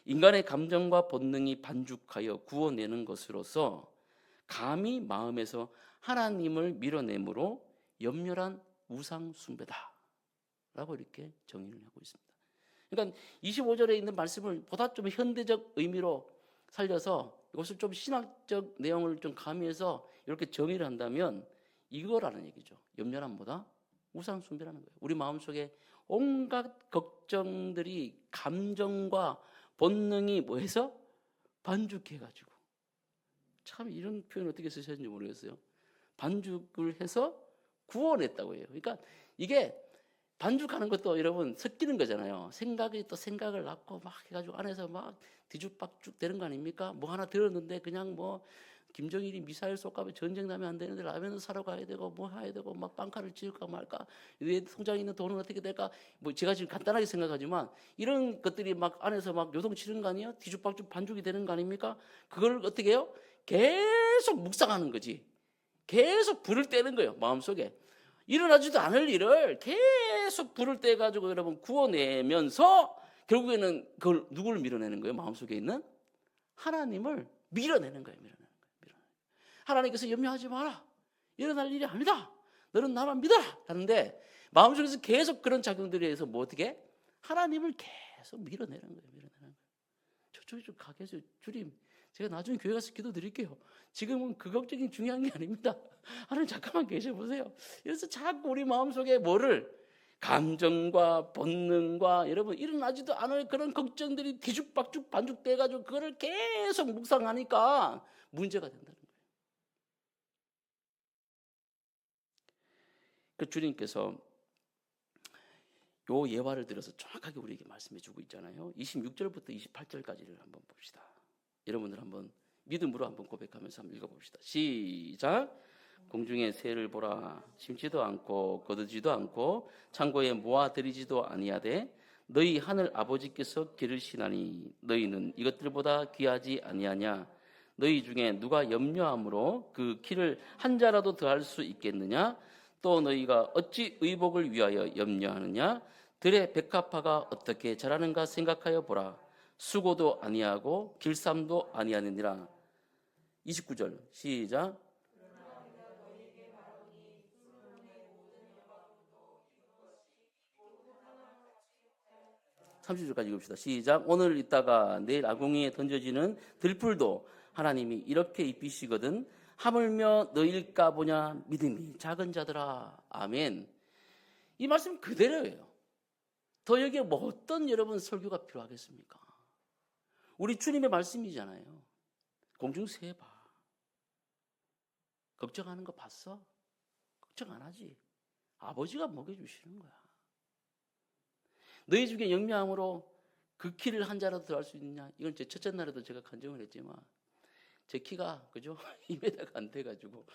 인간의 감정과 본능이 반죽하여 구워내는 것으로서 감히 마음에서 하나님을 밀어내므로 염려란 우상 숭배다 라고 이렇게 정의를 하고 있습니다. 그러니까 25절에 있는 말씀을 보다 좀 현대적 의미로 살려서 이것을 좀 신학적 내용을 좀 가미해서 이렇게 정의를 한다면 이거라는 얘기죠. 염려란 뭐다? 우상 숭배라는 거예요. 우리 마음속에 온갖 걱정들이 감정과 본능이 뭐해서 반죽해가지고, 참 이런 표현 어떻게 쓰셨는지 모르겠어요. 반죽을 해서 구워냈다고 해요. 그러니까 이게 반죽하는 것도 여러분 섞이는 거잖아요. 생각이 또 생각을 낳고 막 해가지고 안에서 막 뒤죽박죽 되는 거 아닙니까? 뭐 하나 들었는데 그냥 뭐 김정일이 미사일 쏠까 봐 전쟁 나면 안 되는데 라면을 사러 가야 되고 뭐 해야 되고 막 빵카를 지을까 말까, 내 통장에 있는 돈은 어떻게 될까, 뭐 제가 지금 간단하게 생각하지만 이런 것들이 막 안에서 막 요동치는 거 아니에요? 뒤죽박죽 반죽이 되는 거 아닙니까? 그걸 어떻게 해요? 계속 묵상하는 거지. 계속 불을 떼는 거예요. 마음속에 일어나지도 않을 일을 계속 불을 떼가지고 여러분 구워내면서 결국에는 그걸 누구를 밀어내는 거예요? 마음속에 있는 하나님을 밀어내는 거예요. 하나님께서 염려하지 마라, 일어날 일이 아니다, 너는 나만 믿어라 하는데 마음속에서 계속 그런 작용들에 의해서 뭐 어떻게 하나님을 계속 밀어내는 거예요. 저쪽에 좀 가 계세요. 주님, 제가 나중에 교회 가서 기도 드릴게요. 지금은 그 걱정이 중요한 게 아닙니다. 하나님 잠깐만 계셔보세요. 그래서 자꾸 우리 마음속에 뭐를, 감정과 본능과 여러분 일어나지도 않을 그런 걱정들이 뒤죽박죽 반죽돼가지고 그거를 계속 묵상하니까 문제가 된다는 거예요. 그 주님께서 요 예화를 들어서 정확하게 우리에게 말씀해 주고 있잖아요. 26절부터 28절까지를 한번 봅시다. 여러분들 한번 믿음으로 한번 고백하면서 한번 읽어봅시다. 시작. 공중의 새를 보라. 심지도 않고 거두지도 않고 창고에 모아들이지도 아니하되 너희 하늘 아버지께서 기르시나니 너희는 이것들보다 귀하지 아니하냐? 너희 중에 누가 염려함으로 그 키를 한 자라도 더할 수 있겠느냐? 또 너희가 어찌 의복을 위하여 염려하느냐? 들의 백합화가 어떻게 자라는가 생각하여 보라. 수고도 아니하고 길쌈도 아니하느니라. 29절 시작. 30절까지 읽읍시다. 시작. 오늘 있다가 내일 아궁이에 던져지는 들풀도 하나님이 이렇게 입히시거든 하물며 너일까 보냐 믿음이 작은 자들아. 아멘. 이 말씀 그대로예요. 더 여기에 뭐 어떤 여러분 설교가 필요하겠습니까? 우리 주님의 말씀이잖아요. 공중 새 봐. 걱정하는 거 봤어? 걱정 안 하지. 아버지가 먹여주시는 거야. 너희 중에 염려함으로 그 키를 한 자라도 더 할 수 있느냐? 이건 제 첫째 날에도 제가 간증을 했지만 제 키가 그죠? 2m가 안 돼가지고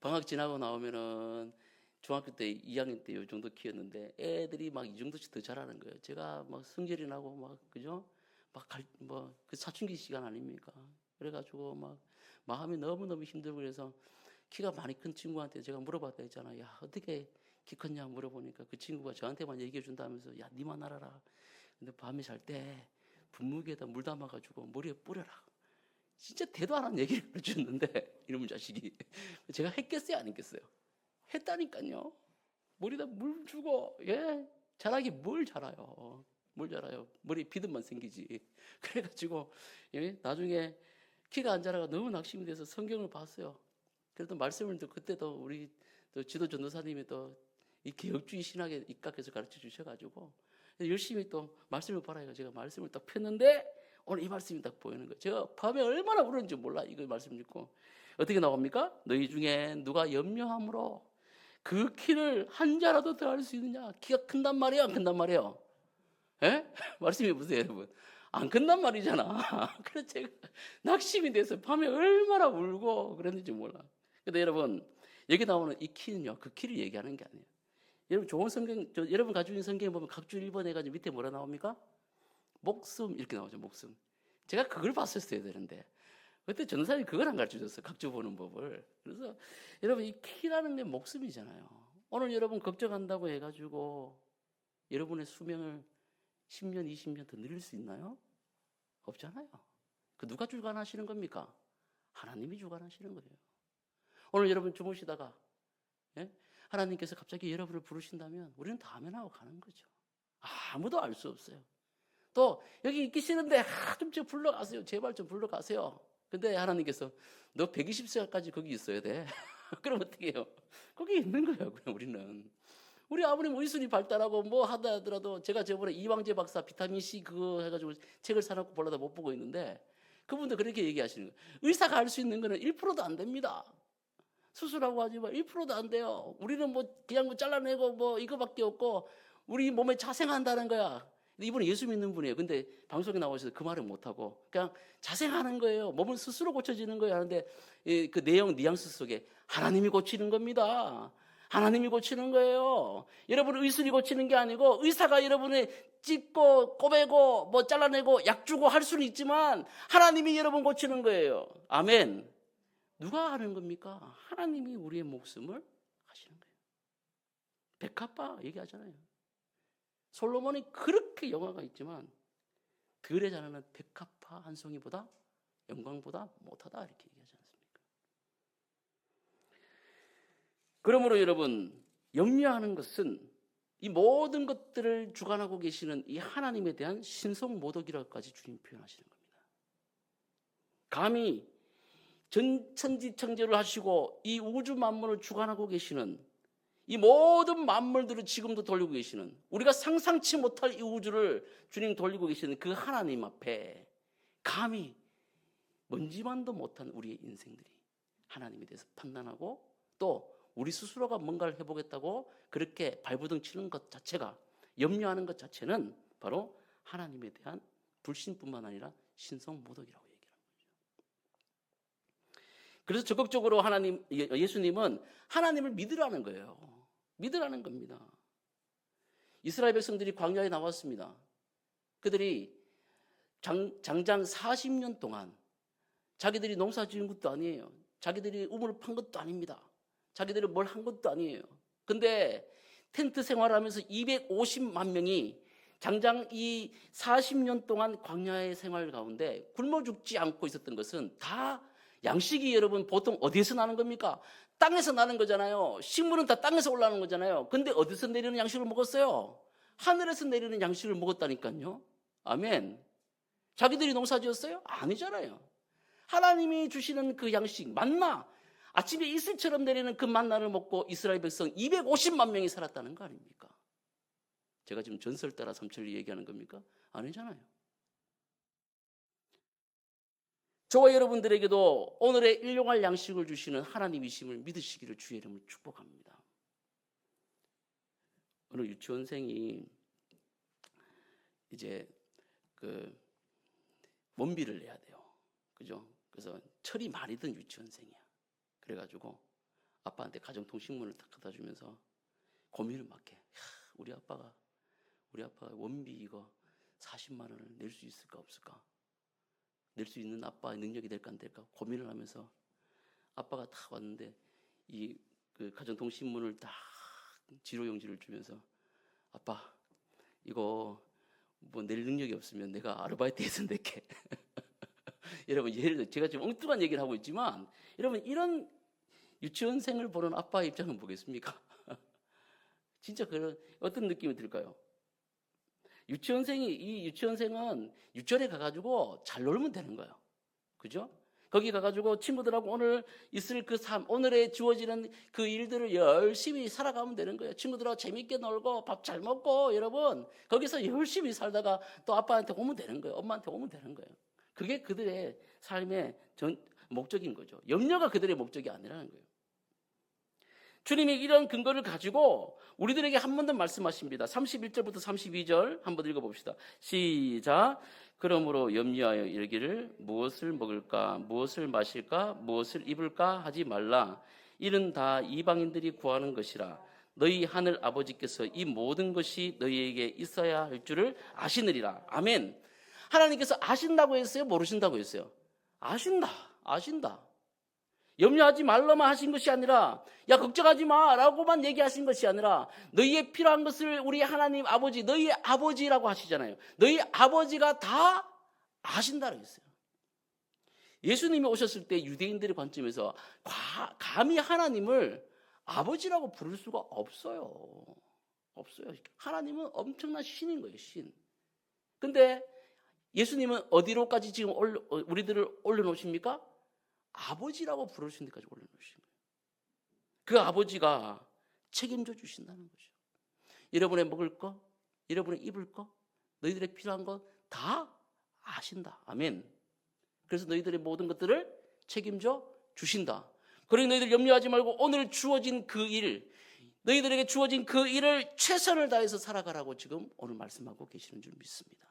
방학 지나고 나오면은 중학교 때 2학년 때 이 정도 키였는데 애들이 막 이 정도씩 더 자라는 거예요. 제가 막 성질이 나고 막 그죠? 막 그 사춘기 시간 아닙니까? 그래가지고 막 마음이 너무너무 힘들고 그래서 키가 많이 큰 친구한테 제가 물어봤다 했잖아. 야, 어떻게 키 컸냐 물어보니까 그 친구가 저한테만 얘기해 준다면서 야, 니만 알아라. 근데 밤에 잘 때 분무기에다 물 담아가지고 머리에 뿌려라. 진짜 대도 안 하는 얘기를 해줬는데 이놈의 자식이 제가 했겠어요 안 했겠어요? 했다니까요. 머리에다 물 주고 자라기 뭘 자라요. 뭘 자라요. 머리에 비듬만 생기지. 그래가지고 나중에 키가 안 자라가 너무 낙심이 돼서 성경을 봤어요. 그래도 말씀을 또 그때도 우리 또 지도 전도사님이 또 이 개혁주의 신학에 입각해서 가르쳐 주셔가지고 열심히 또 말씀을 봐라 해서 제가 말씀을 딱 폈는데 오늘 이 말씀이 딱 보이는 거예요. 제가 밤에 얼마나 울었는지 몰라. 이거 말씀 읽고 어떻게 나옵니까? 너희 중에 누가 염려함으로 그 키를 한 자라도 더 할 수 있느냐? 키가 큰단 말이에요, 안 큰단 말이에요? 예? 말씀해 보세요, 여러분. 안 끝난 말이잖아. 그래서 제가 낙심이 돼서 밤에 얼마나 울고 그랬는지 몰라. 근데 여러분, 여기 나오는 이 키는요, 그 키를 얘기하는 게 아니에요. 여러분, 좋은 성경, 여러분 가지고 있는 성경에 보면 각주 1번 해가지고 밑에 뭐라 나옵니까? 목숨, 이렇게 나오죠, 목숨. 제가 그걸 봤었어야 되는데. 그때 전사님이 그걸 안 가르쳐 줬어요. 각주 보는 법을. 그래서 여러분, 이 키라는 게 목숨이잖아요. 오늘 여러분 걱정한다고 해가지고 여러분의 수명을 10년, 20년 더 늘릴 수 있나요? 없잖아요. 그 누가 주관하시는 겁니까? 하나님이 주관하시는 거예요. 오늘 여러분 주무시다가 예? 하나님께서 갑자기 여러분을 부르신다면 우리는 다 아멘하고 가는 거죠. 아무도 알 수 없어요. 또 여기 있기 싫은데 좀 불러가세요. 제발 좀 불러가세요. 근데 하나님께서 너 120세까지 거기 있어야 돼. 그럼 어떻게 해요? 거기 있는 거예요. 그냥 우리는. 우리 아무리 의술이 발달하고 뭐 하다 하더라도 제가 저번에 이왕재 박사 비타민C 그거 해가지고 책을 사놓고 보려다 못 보고 있는데 그분도 그렇게 얘기하시는 거예요. 의사가 할 수 있는 거는 1%도 안 됩니다. 수술하고 하지만 1%도 안 돼요. 우리는 뭐 그냥 뭐 잘라내고 뭐 이거밖에 없고 우리 몸에 자생한다는 거야. 이분은 예수 믿는 분이에요. 근데 방송에 나오셔서 그 말을 못하고 그냥 자생하는 거예요. 몸은 스스로 고쳐지는 거예요. 하는데 그 내용 뉘앙스 속에 하나님이 고치는 겁니다. 하나님이 고치는 거예요. 여러분 의술이 고치는 게 아니고 의사가 여러분을 찝고 꼬매고 뭐 잘라내고 약 주고 할 수는 있지만 하나님이 여러분 고치는 거예요. 아멘. 누가 하는 겁니까? 하나님이 우리의 목숨을 하시는 거예요. 백합화 얘기하잖아요. 솔로몬이 그렇게 영화가 있지만 들에 자라는 백합화 한 송이보다 영광보다 못하다 이렇게 얘기하지 않습니까? 그러므로 여러분 염려하는 것은 이 모든 것들을 주관하고 계시는 이 하나님에 대한 신성모독이라고까지 주님 표현하시는 겁니다. 감히 전천지창조를 하시고 이 우주 만물을 주관하고 계시는 이 모든 만물들을 지금도 돌리고 계시는 우리가 상상치 못할 이 우주를 주님 돌리고 계시는 그 하나님 앞에 감히 먼지만도 못한 우리의 인생들이 하나님에 대해서 판단하고 또 우리 스스로가 뭔가를 해보겠다고 그렇게 발부둥 치는 것 자체가 염려하는 것 자체는 바로 하나님에 대한 불신뿐만 아니라 신성모독이라고 얘기하는 거죠. 그래서 적극적으로 예수님은 하나님을 믿으라는 거예요. 믿으라는 겁니다. 이스라엘 백성들이 광야에 나왔습니다. 그들이 장장 40년 동안 자기들이 농사 지은 것도 아니에요. 자기들이 우물을 판 것도 아닙니다. 자기들이 뭘 한 것도 아니에요. 근데 텐트 생활하면서 250만 명이 장장 이 40년 동안 광야의 생활 가운데 굶어 죽지 않고 있었던 것은 다 양식이 여러분 보통 어디에서 나는 겁니까? 땅에서 나는 거잖아요. 식물은 다 땅에서 올라오는 거잖아요. 근데 어디서 내리는 양식을 먹었어요? 하늘에서 내리는 양식을 먹었다니까요. 아멘. 자기들이 농사 지었어요? 아니잖아요. 하나님이 주시는 그 양식, 만나. 아침에 이슬처럼 내리는 그 만나를 먹고 이스라엘 백성 250만 명이 살았다는 거 아닙니까? 제가 지금 전설 따라 삼천리 얘기하는 겁니까? 아니잖아요. 저와 여러분들에게도 오늘의 일용할 양식을 주시는 하나님이심을 믿으시기를 주의 이름으로 축복합니다. 어느 유치원생이 이제 그 원비를 내야 돼요. 그죠? 그래서 철이 많이 든 유치원생이야. 그래가지고 아빠한테 가정통신문을 딱 갖다 주면서 고민을 막 해. 우리 아빠가 원비 이거 40만 원을 낼 수 있을까 없을까? 낼 수 있는 아빠의 능력이 될까 안 될까 고민을 하면서 아빠가 딱 왔는데 이 그 가정통신문을 딱 지로용지를 주면서 아빠 이거 뭐 낼 능력이 없으면 내가 아르바이트해서 낼게. 여러분 예를 들어 제가 지금 엉뚱한 얘기를 하고 있지만 여러분 이런 유치원생을 보는 아빠의 입장은 뭐겠습니까? 진짜 그런 어떤 느낌이 들까요? 이 유치원생은 유치원에 가가지고 잘 놀면 되는 거예요. 그죠? 거기 가가지고 친구들하고 오늘 있을 그 삶, 오늘에 주어지는 그 일들을 열심히 살아가면 되는 거예요. 친구들하고 재밌게 놀고 밥 잘 먹고 여러분 거기서 열심히 살다가 또 아빠한테 오면 되는 거예요. 엄마한테 오면 되는 거예요. 그게 그들의 삶의 목적인 거죠. 염려가 그들의 목적이 아니라는 거예요. 주님이 이런 근거를 가지고 우리들에게 한 번 더 말씀하십니다. 31절부터 32절 한번 읽어봅시다. 시작. 그러므로 염려하여 이르기를 무엇을 먹을까 무엇을 마실까 무엇을 입을까 하지 말라. 이는 다 이방인들이 구하는 것이라. 너희 하늘 아버지께서 이 모든 것이 너희에게 있어야 할 줄을 아시느니라. 아멘. 하나님께서 아신다고 했어요? 모르신다고 했어요? 아신다. 염려하지 말라만 하신 것이 아니라, 야 걱정하지 마라고만 얘기하신 것이 아니라, 너희의 필요한 것을 우리 하나님 아버지, 너희 아버지라고 하시잖아요. 너희 아버지가 다 아신다고 했어요. 예수님이 오셨을 때 유대인들의 관점에서 감히 하나님을 아버지라고 부를 수가 없어요. 하나님은 엄청난 신인 거예요, 신. 근데 예수님은 어디로까지 지금 우리들을 올려놓으십니까? 아버지라고 부르신 데까지 올려놓으신 거예요. 그 아버지가 책임져 주신다는 거죠. 여러분의 먹을 거, 여러분의 입을 거, 너희들의 필요한 거 다 아신다. 아멘. 그래서 너희들의 모든 것들을 책임져 주신다. 그러니 너희들 염려하지 말고 오늘 주어진 그 일, 너희들에게 주어진 그 일을 최선을 다해서 살아가라고 지금 오늘 말씀하고 계시는 줄 믿습니다.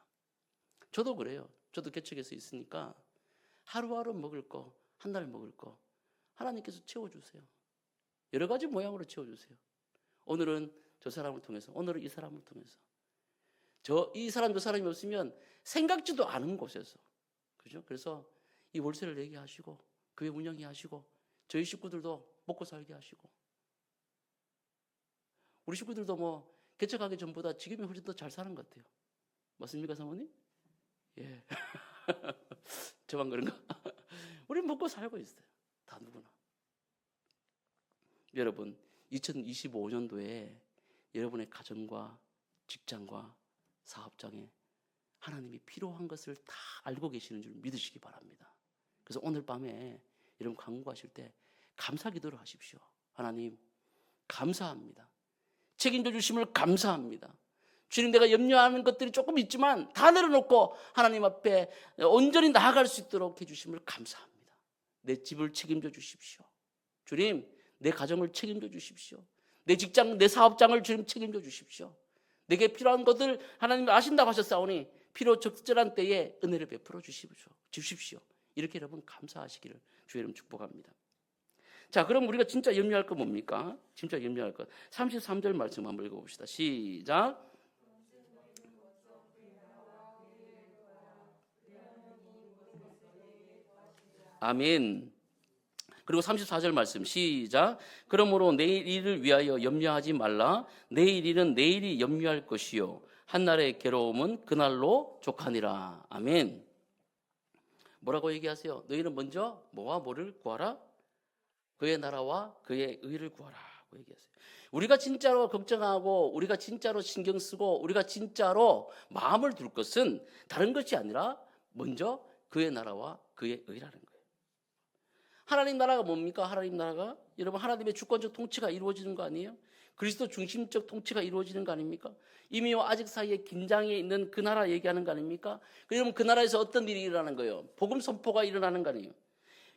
저도 그래요. 저도 개척에서 있으니까 하루하루 먹을 거, 한 달 먹을 거 하나님께서 채워주세요. 여러 가지 모양으로 채워주세요. 오늘은 저 사람을 통해서, 오늘은 이 사람을 통해서. 이 사람 저 사람이 없으면 생각지도 않은 곳에서, 그죠? 그래서 이 월세를 내게 하시고 교회 운영해 하시고 저희 식구들도 먹고 살게 하시고, 우리 식구들도 뭐 개척하기 전보다 지금이 훨씬 더 잘 사는 것 같아요. 맞습니까, 사모님? 예. 저만 그런가? 우리 먹고 살고 있어요. 다 누구나. 여러분, 2025년도에 여러분의 가정과 직장과 사업장에 하나님이 필요한 것을 다 알고 계시는 줄 믿으시기 바랍니다. 그래서 오늘 밤에 여러분 간구하실 때 감사 기도를 하십시오. 하나님, 감사합니다. 책임져 주심을 감사합니다. 주님, 내가 염려하는 것들이 조금 있지만 다 내려놓고 하나님 앞에 온전히 나아갈 수 있도록 해주심을 감사합니다. 내 집을 책임져 주십시오. 주님, 내 가정을 책임져 주십시오. 내 직장, 내 사업장을 주님 책임져 주십시오. 내게 필요한 것들 하나님 아신다고 하셨사오니 필요 적절한 때에 은혜를 베풀어 주십시오. 이렇게 여러분 감사하시기를 주의 이름 축복합니다. 자, 그럼 우리가 진짜 염려할 거 뭡니까? 진짜 염려할 것. 33절 말씀 한번 읽어봅시다. 시작. 아멘. 그리고 34절 말씀 시작. 그러므로 내일 일을 위하여 염려하지 말라. 내일 일은 내일이 염려할 것이요 한날의 괴로움은 그날로 족하니라. 아멘. 뭐라고 얘기하세요? 너희는 먼저 뭐와 뭐를 구하라? 그의 나라와 그의 의를 구하라고 얘기하세요. 우리가 진짜로 걱정하고 우리가 진짜로 신경 쓰고 우리가 진짜로 마음을 둘 것은 다른 것이 아니라 먼저 그의 나라와 그의 의라는 거예요. 하나님 나라가 뭡니까? 하나님 나라가 여러분 하나님의 주권적 통치가 이루어지는 거 아니에요? 그리스도 중심적 통치가 이루어지는 거 아닙니까? 이미와 아직 사이에 긴장에 있는 그 나라 얘기하는 거 아닙니까? 그러면 그 나라에서 어떤 일이 일어나는 거예요? 복음 선포가 일어나는 거 아니에요?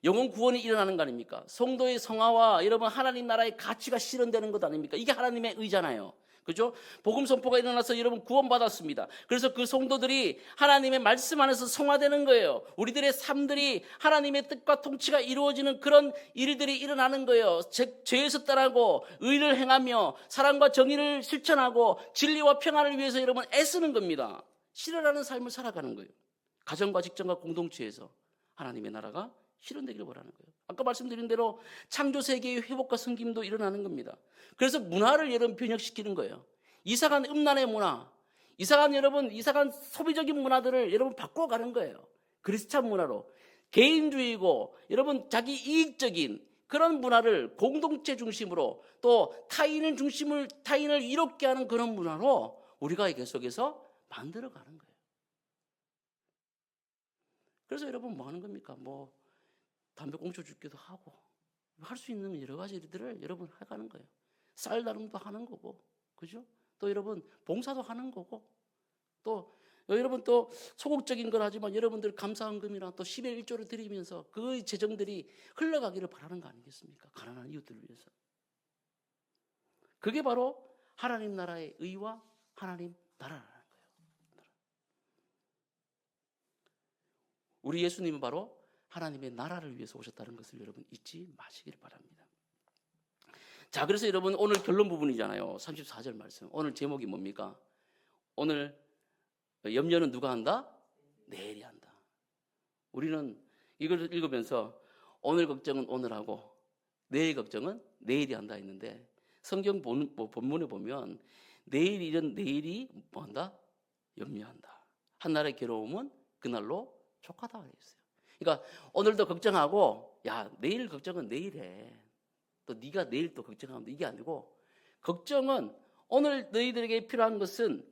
영혼 구원이 일어나는 거 아닙니까? 성도의 성화와 여러분 하나님 나라의 가치가 실현되는 것 아닙니까? 이게 하나님의 의잖아요. 그죠? 복음 선포가 일어나서 여러분 구원받았습니다. 그래서 그 성도들이 하나님의 말씀 안에서 성화되는 거예요. 우리들의 삶들이 하나님의 뜻과 통치가 이루어지는 그런 일들이 일어나는 거예요. 죄에서 떠나고 의를 행하며 사랑과 정의를 실천하고 진리와 평안을 위해서 여러분 애쓰는 겁니다. 실현하는 삶을 살아가는 거예요. 가정과 직장과 공동체에서 하나님의 나라가 실현되기를 바라는 거예요. 아까 말씀드린 대로 창조 세계의 회복과 섬김도 일어나는 겁니다. 그래서 문화를 여러분 변혁시키는 거예요. 이상한 음란의 문화, 이상한 소비적인 문화들을 여러분 바꿔가는 거예요. 그리스찬 문화로 개인주의고 여러분 자기 이익적인 그런 문화를 공동체 중심으로 또 타인을 이롭게 하는 그런 문화로 우리가 계속해서 만들어가는 거예요. 그래서 여러분 뭐 하는 겁니까? 담배 꽁초 줍기도 하고 할 수 있는 여러 가지 일들을 여러분 해가는 거예요. 쌀 나눔도 하는 거고, 그죠? 또 여러분 봉사도 하는 거고, 또 여러분 또 소극적인 걸 하지만 여러분들 감사헌금이나 또 10의 1조를 드리면서 그 재정들이 흘러가기를 바라는 거 아니겠습니까? 가난한 이웃들을 위해서. 그게 바로 하나님 나라의 의와 하나님 나라라는 거예요. 우리 예수님은 바로 하나님의 나라를 위해서 오셨다는 것을 여러분 잊지 마시기를 바랍니다. 자, 그래서 여러분 오늘 결론 부분이잖아요. 34절 말씀. 오늘 제목이 뭡니까? 오늘 염려는 누가 한다? 내일이 한다. 우리는 이걸 읽으면서 오늘 걱정은 오늘 하고 내일 걱정은 내일이 한다 했는데 성경 본문에 보면 내일 일은 내일이 뭐 한다? 염려한다. 한날의 괴로움은 그날로 족하다 그랬어요. 그러니까 오늘도 걱정하고 야 내일 걱정은 내일 해. 또 네가 내일 또 걱정하면 이게 아니고 걱정은 오늘 너희들에게 필요한 것은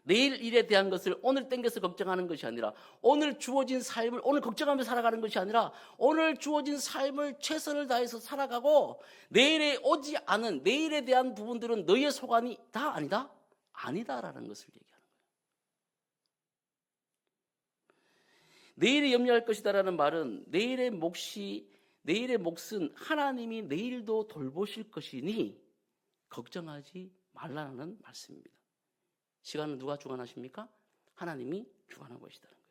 내일 일에 대한 것을 오늘 땡겨서 걱정하는 것이 아니라 오늘 주어진 삶을 오늘 걱정하며 살아가는 것이 아니라 오늘 주어진 삶을 최선을 다해서 살아가고 내일에 오지 않은 내일에 대한 부분들은 너희의 소관이 다 아니다? 아니다라는 것을 얘기하는 거예요. 내일에 염려할 것이다라는 말은 내일의 몫은 하나님이 내일도 돌보실 것이니 걱정하지 말라는 말씀입니다. 시간은 누가 주관하십니까? 하나님이 주관하고 계시다는 거예요.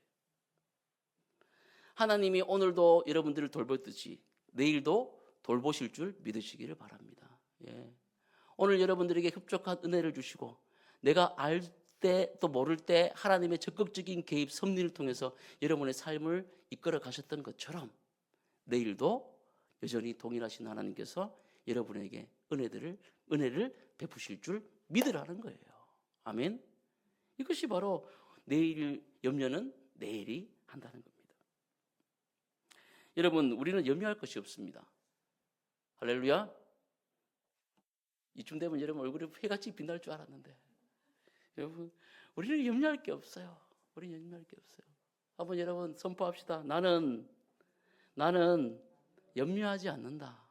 하나님이 오늘도 여러분들을 돌보듯이 내일도 돌보실 줄 믿으시기를 바랍니다. 예. 오늘 여러분들에게 흡족한 은혜를 주시고 내가 알 때 또 모를 때 하나님의 적극적인 개입 섭리를 통해서 여러분의 삶을 이끌어 가셨던 것처럼 내일도 여전히 동일하신 하나님께서 여러분에게 은혜를 베푸실 줄 믿으라는 거예요. 아멘. 이것이 바로 내일 염려는 내일이 한다는 겁니다. 여러분, 우리는 염려할 것이 없습니다. 할렐루야. 이쯤 되면 여러분 얼굴이 회같이 빛날 줄 알았는데 여러분, 우리는 염려할 게 없어요. 우리는 염려할 게 없어요. 한번 여러분 선포합시다. 나는 염려하지 않는다.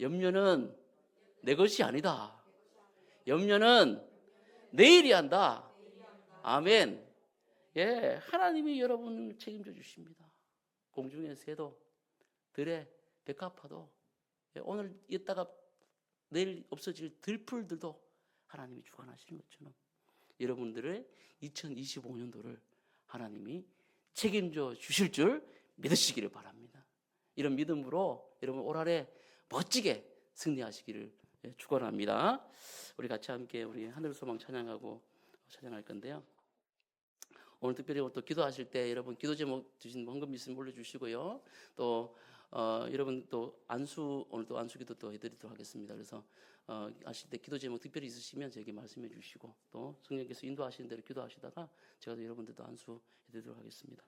염려는 내 것이 아니다. 염려는 내일이 한다. 아멘. 예, 하나님이 여러분을 책임져 주십니다. 공중의 새도, 들의 백합화도, 오늘 있다가 내일 없어질 들풀들도 하나님이 주관하시는 것처럼 여러분들의 2025년도를 하나님이 책임져 주실 줄 믿으시기를 바랍니다. 이런 믿음으로 여러분 올 한해 멋지게 승리하시기를 축원합니다. 우리 같이 함께 우리 하늘소망 찬양하고 찬양할 건데요. 오늘 특별히 또 기도하실 때 여러분 기도 제목 주신 헌금 있으면 올려주시고요. 또 여러분 또 오늘 또 안수기도 또 해드리도록 하겠습니다. 그래서 하실 때 기도 제목 특별히 있으시면 저에게 말씀해 주시고 또 성령께서 인도하시는 대로 기도하시다가 제가 또 여러분들도 안수해드리도록 하겠습니다.